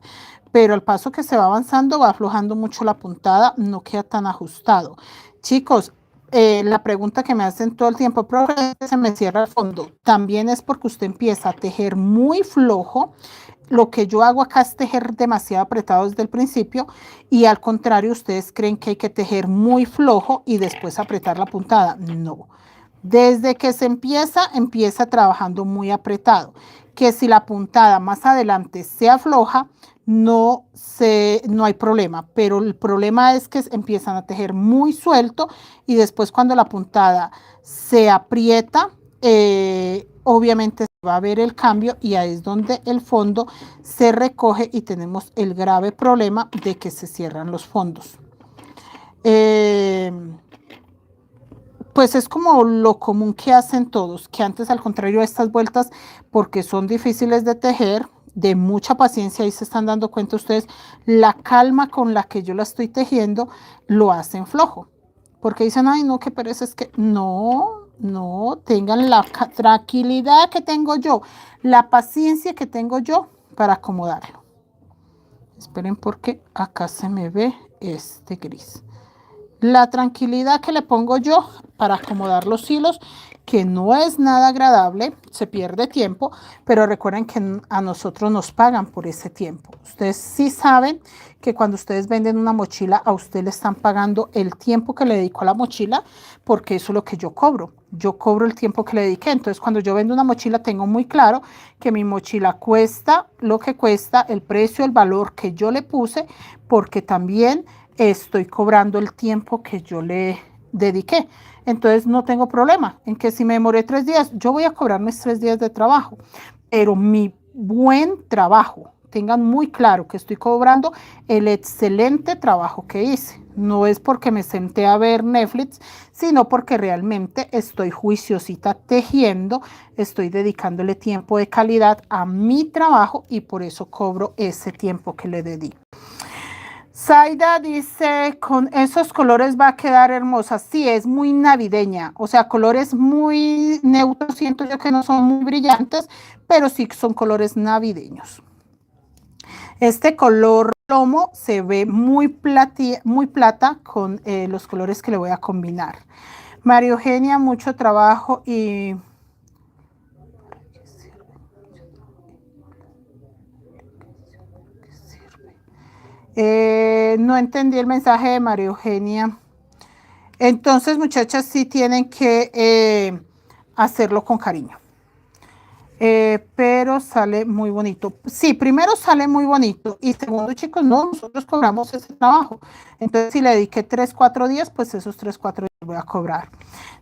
Pero al paso que se va avanzando va aflojando mucho la puntada, no queda tan ajustado. Chicos, la pregunta que me hacen todo el tiempo, profe, se me cierra el fondo. También es porque usted empieza a tejer muy flojo. Lo que yo hago acá es tejer demasiado apretado desde el principio y al contrario, ustedes creen que hay que tejer muy flojo y después apretar la puntada. No. Desde que se empieza trabajando muy apretado. Que si la puntada más adelante se afloja, no hay problema. Pero el problema es que empiezan a tejer muy suelto y después cuando la puntada se aprieta, obviamente se va a ver el cambio y ahí es donde el fondo se recoge y tenemos el grave problema de que se cierran los fondos. Pues es como lo común que hacen todos, que antes al contrario de estas vueltas, porque son difíciles de tejer, de mucha paciencia, ahí se están dando cuenta ustedes, la calma con la que yo la estoy tejiendo, lo hacen flojo. Porque dicen, ay no, qué pereza, es que no, tengan la tranquilidad que tengo yo, la paciencia que tengo yo para acomodarlo. Esperen porque acá se me ve este gris. La tranquilidad que le pongo yo para acomodar los hilos, que no es nada agradable, se pierde tiempo, pero recuerden que a nosotros nos pagan por ese tiempo. Ustedes sí saben que cuando ustedes venden una mochila, a usted le están pagando el tiempo que le dedico a la mochila, porque eso es lo que yo cobro. Yo cobro el tiempo que le dediqué. Entonces, cuando yo vendo una mochila, tengo muy claro que mi mochila cuesta lo que cuesta, el precio, el valor que yo le puse, porque también estoy cobrando el tiempo que yo le dediqué. Entonces no tengo problema en que si me demoré 3 días, yo voy a cobrar mis 3 días de trabajo, pero mi buen trabajo, tengan muy claro que estoy cobrando el excelente trabajo que hice. No es porque me senté a ver Netflix, sino porque realmente estoy juiciosita tejiendo, estoy dedicándole tiempo de calidad a mi trabajo y por eso cobro ese tiempo que le dedico. Zaida dice, con esos colores va a quedar hermosa. Sí, es muy navideña, o sea, colores muy neutros, siento yo que no son muy brillantes, pero sí son colores navideños. Este color plomo se ve muy plata con los colores que le voy a combinar. María Eugenia, mucho trabajo y... no entendí el mensaje de María Eugenia. Entonces, muchachas, sí tienen que hacerlo con cariño. Pero sale muy bonito. Sí, primero sale muy bonito y segundo, chicos, no, nosotros cobramos ese trabajo. Entonces, si le dediqué 3, 4 días, pues esos 3, 4 días voy a cobrar.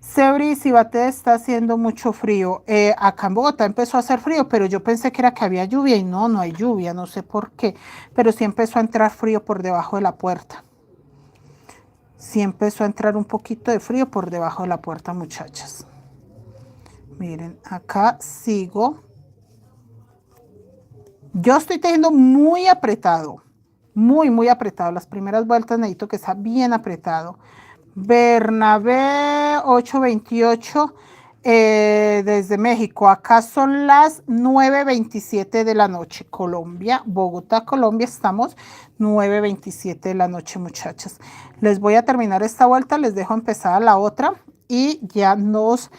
Sebri, Cibate está haciendo mucho frío. Acá en Bogotá empezó a hacer frío, pero yo pensé que era que había lluvia y no, no hay lluvia, no sé por qué. Pero sí empezó a entrar frío por debajo de la puerta. Sí empezó a entrar un poquito de frío por debajo de la puerta, muchachas. Miren, acá sigo. Yo estoy tejiendo muy apretado, muy apretado. Las primeras vueltas necesito que sea bien apretado. Bernabé 828 desde México. Acá son las 9:27 de la noche. Colombia, Bogotá, Colombia, estamos 9:27 de la noche, muchachas. Les voy a terminar esta vuelta, les dejo empezar la otra y ya nos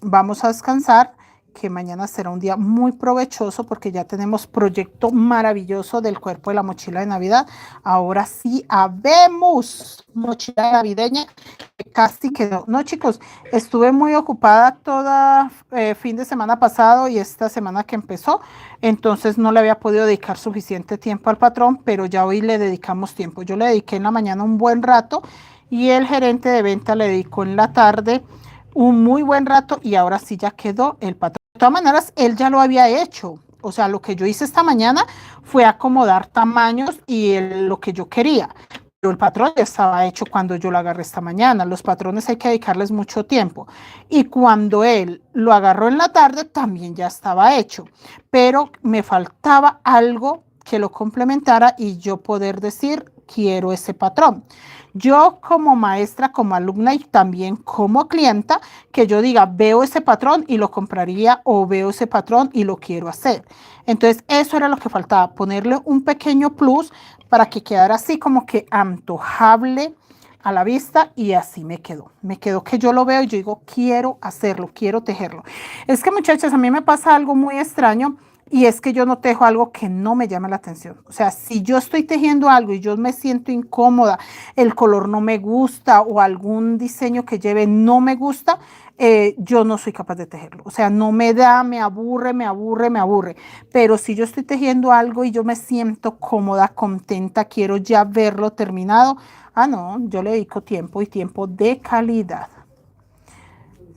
vamos a descansar, que mañana será un día muy provechoso porque ya tenemos proyecto maravilloso del cuerpo de la mochila de Navidad. Ahora sí, habemos mochila navideña que casi quedó. No, chicos, estuve muy ocupada toda fin de semana pasado y esta semana que empezó, entonces no le había podido dedicar suficiente tiempo al patrón, pero ya hoy le dedicamos tiempo. Yo le dediqué en la mañana un buen rato y el gerente de venta le dedicó en la tarde un muy buen rato y ahora sí ya quedó el patrón. De todas maneras, él ya lo había hecho. O sea, lo que yo hice esta mañana fue acomodar tamaños y lo que yo quería. pero el patrón ya estaba hecho cuando yo lo agarré esta mañana. Los patrones hay que dedicarles mucho tiempo. Y cuando él lo agarró en la tarde, también ya estaba hecho. Pero me faltaba algo que lo complementara y yo poder decir, quiero ese patrón. Yo como maestra, como alumna y también como clienta, que yo diga, veo ese patrón y lo compraría o veo ese patrón y lo quiero hacer. Entonces, eso era lo que faltaba, ponerle un pequeño plus para que quedara así como que antojable a la vista y así me quedó. Me quedó que yo lo veo y yo digo, quiero hacerlo, quiero tejerlo. Es que muchachas, a mí me pasa algo muy extraño y es que yo no tejo algo que no me llame la atención. O sea, si yo estoy tejiendo algo y yo me siento incómoda, el color no me gusta o algún diseño que lleve no me gusta, yo no soy capaz de tejerlo. O sea, no me da, me aburre, me aburre, me aburre. Pero si yo estoy tejiendo algo y yo me siento cómoda, contenta, quiero ya verlo terminado, no, yo le dedico tiempo y tiempo de calidad.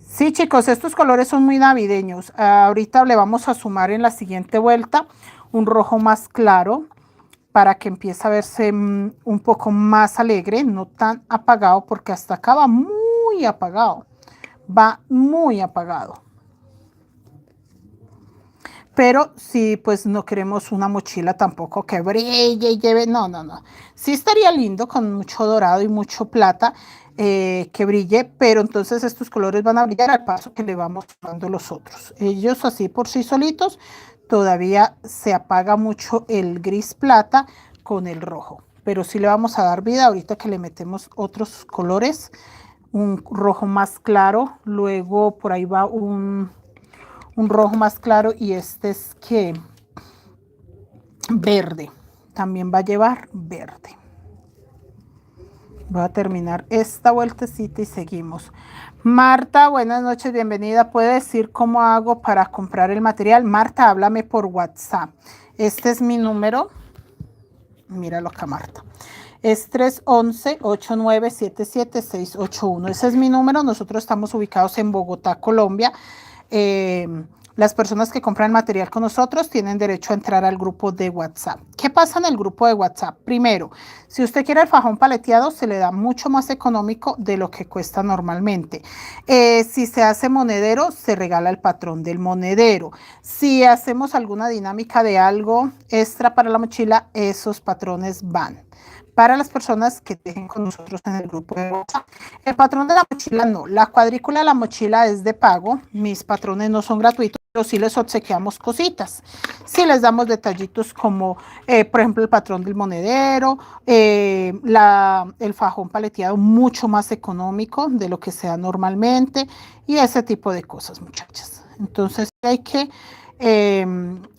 Sí, chicos, estos colores son muy navideños. Ahorita le vamos a sumar en la siguiente vuelta un rojo más claro para que empiece a verse un poco más alegre, no tan apagado, porque hasta acá va muy apagado. Va muy apagado. Pero sí, pues no queremos una mochila tampoco que brille y lleve, no, no, no. Sí estaría lindo con mucho dorado y mucho plata que brille, pero entonces estos colores van a brillar al paso que le vamos dando los otros. Ellos así por sí solitos, todavía se apaga mucho el gris plata con el rojo. Pero sí le vamos a dar vida ahorita que le metemos otros colores, un rojo más claro, luego por ahí va un rojo más claro y este es que verde, también va a llevar verde. Voy a terminar esta vueltecita y seguimos. Marta, buenas noches, bienvenida. ¿Puede decir cómo hago para comprar el material? Marta, háblame por WhatsApp. Este es mi número. Míralo acá, Marta. Es 311-8977-681. Ese es mi número. Nosotros estamos ubicados en Bogotá, Colombia. Las personas que compran material con nosotros tienen derecho a entrar al grupo de WhatsApp. ¿Qué pasa en el grupo de WhatsApp? Primero, si usted quiere el fajón paleteado, se le da mucho más económico de lo que cuesta normalmente. Si se hace monedero, se regala el patrón del monedero. Si hacemos alguna dinámica de algo extra para la mochila, esos patrones van para las personas que tejen con nosotros en el grupo de WhatsApp. El patrón de la mochila no, la cuadrícula de la mochila es de pago, mis patrones no son gratuitos, pero sí les obsequiamos cositas, sí les damos detallitos como, por ejemplo, el patrón del monedero, el fajón paleteado mucho más económico de lo que sea normalmente y ese tipo de cosas, muchachas. Entonces hay que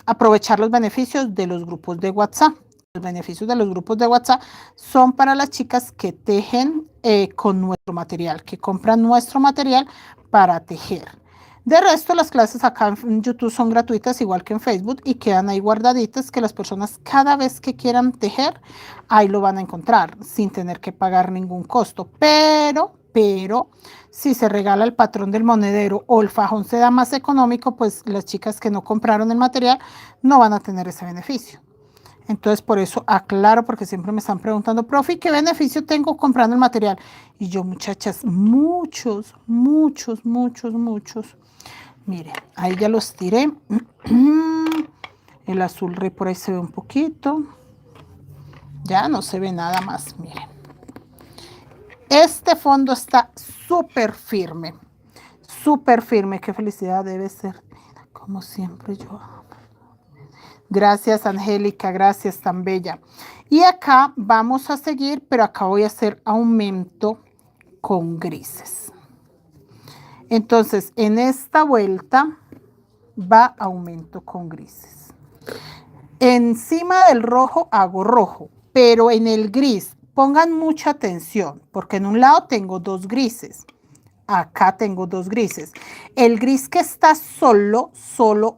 aprovechar los beneficios de los grupos de WhatsApp. Los beneficios de los grupos de WhatsApp son para las chicas que tejen con nuestro material, que compran nuestro material para tejer. De resto, las clases acá en YouTube son gratuitas, igual que en Facebook, y quedan ahí guardaditas que las personas cada vez que quieran tejer, ahí lo van a encontrar sin tener que pagar ningún costo. Pero si se regala el patrón del monedero o el fajón se da más económico, pues las chicas que no compraron el material no van a tener ese beneficio. Entonces, por eso aclaro, porque siempre me están preguntando, profe, ¿qué beneficio tengo comprando el material? Y yo, muchachas, muchos, muchos, muchos, muchos. Miren, ahí ya los tiré. El azul rey por ahí se ve un poquito. Ya no se ve nada más, miren. Este fondo está súper firme. Súper firme. Qué felicidad debe ser. Como siempre yo amo. Gracias, Angélica, gracias, tan bella. Y acá vamos a seguir, pero acá voy a hacer aumento con grises. Entonces, en esta vuelta va aumento con grises. Encima del rojo hago rojo, pero en el gris, pongan mucha atención, porque en un lado tengo dos grises. Acá tengo dos grises. El gris que está solo,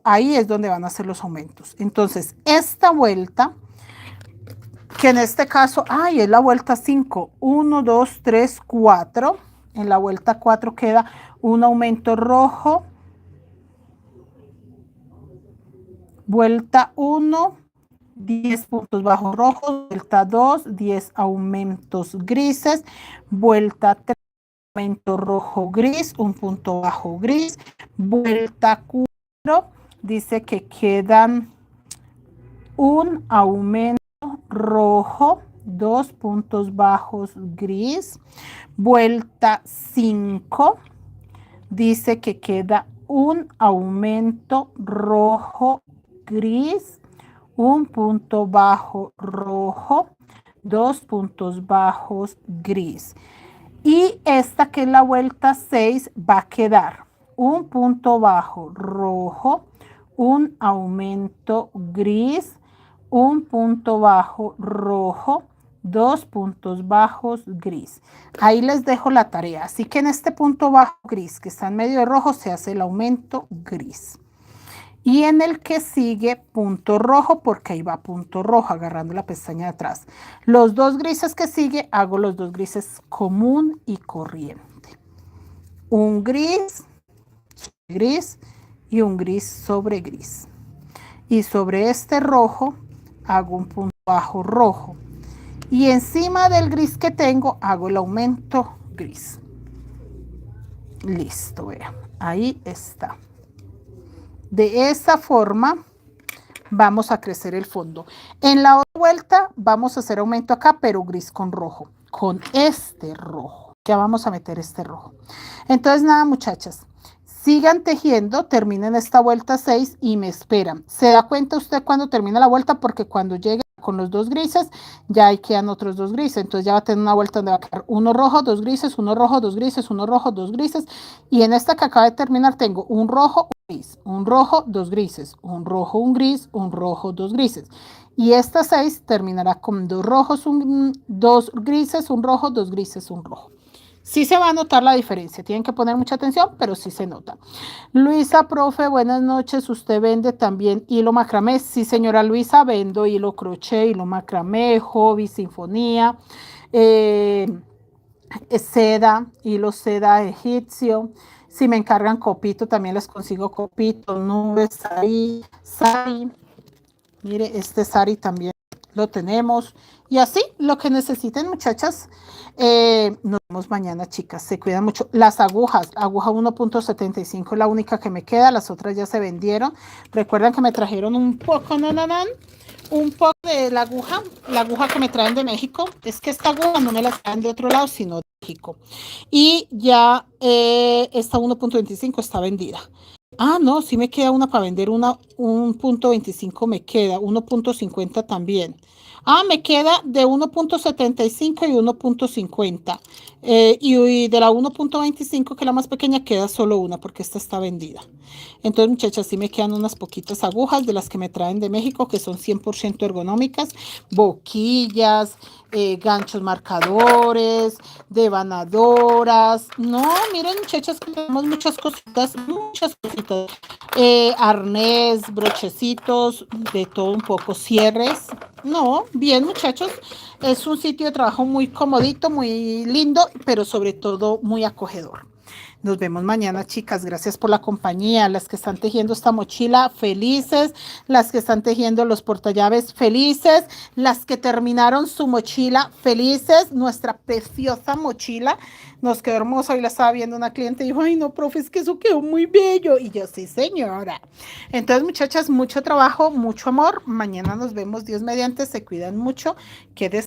ahí es donde van a hacer los aumentos. Entonces, esta vuelta, que en este caso, es la vuelta 5. 1, 2, 3, 4. En la vuelta 4 queda un aumento rojo. Vuelta 1, 10 puntos bajos rojos, vuelta 2, 10 aumentos grises, vuelta 3, aumento rojo gris, un punto bajo gris, vuelta 4, dice que quedan un aumento rojo, 2 puntos bajos gris, vuelta 5, dice que queda un aumento rojo gris, un punto bajo rojo, 2 puntos bajos gris. Y esta que es la vuelta 6 va a quedar un punto bajo rojo, un aumento gris, un punto bajo rojo, 2 puntos bajos gris. Ahí les dejo la tarea. Así que en este punto bajo gris que está en medio de rojo se hace el aumento gris. Y en el que sigue punto rojo, porque ahí va punto rojo, agarrando la pestaña de atrás. Los dos grises que sigue, hago los dos grises común y corriente. Un gris, gris y un gris sobre gris. Y sobre este rojo, hago un punto bajo rojo. Y encima del gris que tengo, hago el aumento gris. Listo, vean. Ahí está. De esa forma vamos a crecer el fondo. En la otra vuelta vamos a hacer aumento acá, pero gris con rojo, con este rojo. Ya vamos a meter este rojo. Entonces nada, muchachas, sigan tejiendo, terminen esta vuelta 6 y me esperan. ¿Se da cuenta usted cuando termina la vuelta? Porque cuando llegue con los dos grises, ya ahí quedan otros dos grises. Entonces ya va a tener una vuelta donde va a quedar uno rojo, dos grises, uno rojo, dos grises, uno rojo, dos grises. Y en esta que acaba de terminar tengo un rojo, un gris, un rojo, dos grises, un rojo, un gris, un rojo, dos grises. Y esta 6 terminará con dos rojos, dos grises, un rojo, dos grises, un rojo. Sí se va a notar la diferencia, tienen que poner mucha atención, pero sí se nota. Luisa, profe, buenas noches. ¿Usted vende también hilo macramé? Sí, señora Luisa, vendo hilo crochet, hilo macramé, hobby, sinfonía, seda, hilo seda egipcio. Si me encargan copito, también les consigo copito, nubes, sari. Mire, este sari también lo tenemos. Y así, lo que necesiten, muchachas. Nos vemos mañana, chicas. Se cuidan mucho. Las agujas, aguja 1.75 es la única que me queda. Las otras ya se vendieron. Recuerdan que me trajeron un poco, un poco de la aguja que me traen de México. Es que esta aguja no me la traen de otro lado, sino de México. Y ya esta 1.25 está vendida. Ah, no, sí me queda una para vender, una 1.25 me queda, 1.50 también. Ah, me queda de 1.75 y 1.50. Y de la 1.25, que es la más pequeña, queda solo una porque esta está vendida. Entonces, muchachas, sí me quedan unas poquitas agujas de las que me traen de México, que son 100% ergonómicas, boquillas, ganchos marcadores, devanadoras. No, miren, muchachas, que tenemos muchas cositas, arnés, brochecitos, de todo un poco, cierres. No, bien, muchachos, es un sitio de trabajo muy comodito, muy lindo, pero sobre todo muy acogedor. Nos vemos mañana, chicas. Gracias por la compañía. Las que están tejiendo esta mochila, felices. Las que están tejiendo los portallaves, felices. Las que terminaron su mochila, felices. Nuestra preciosa mochila nos quedó hermosa. Hoy la estaba viendo una cliente y dijo, ay, no, profe, es que eso quedó muy bello. Y yo, sí, señora. Entonces, muchachas, mucho trabajo, mucho amor. Mañana nos vemos, Dios mediante. Se cuidan mucho. Que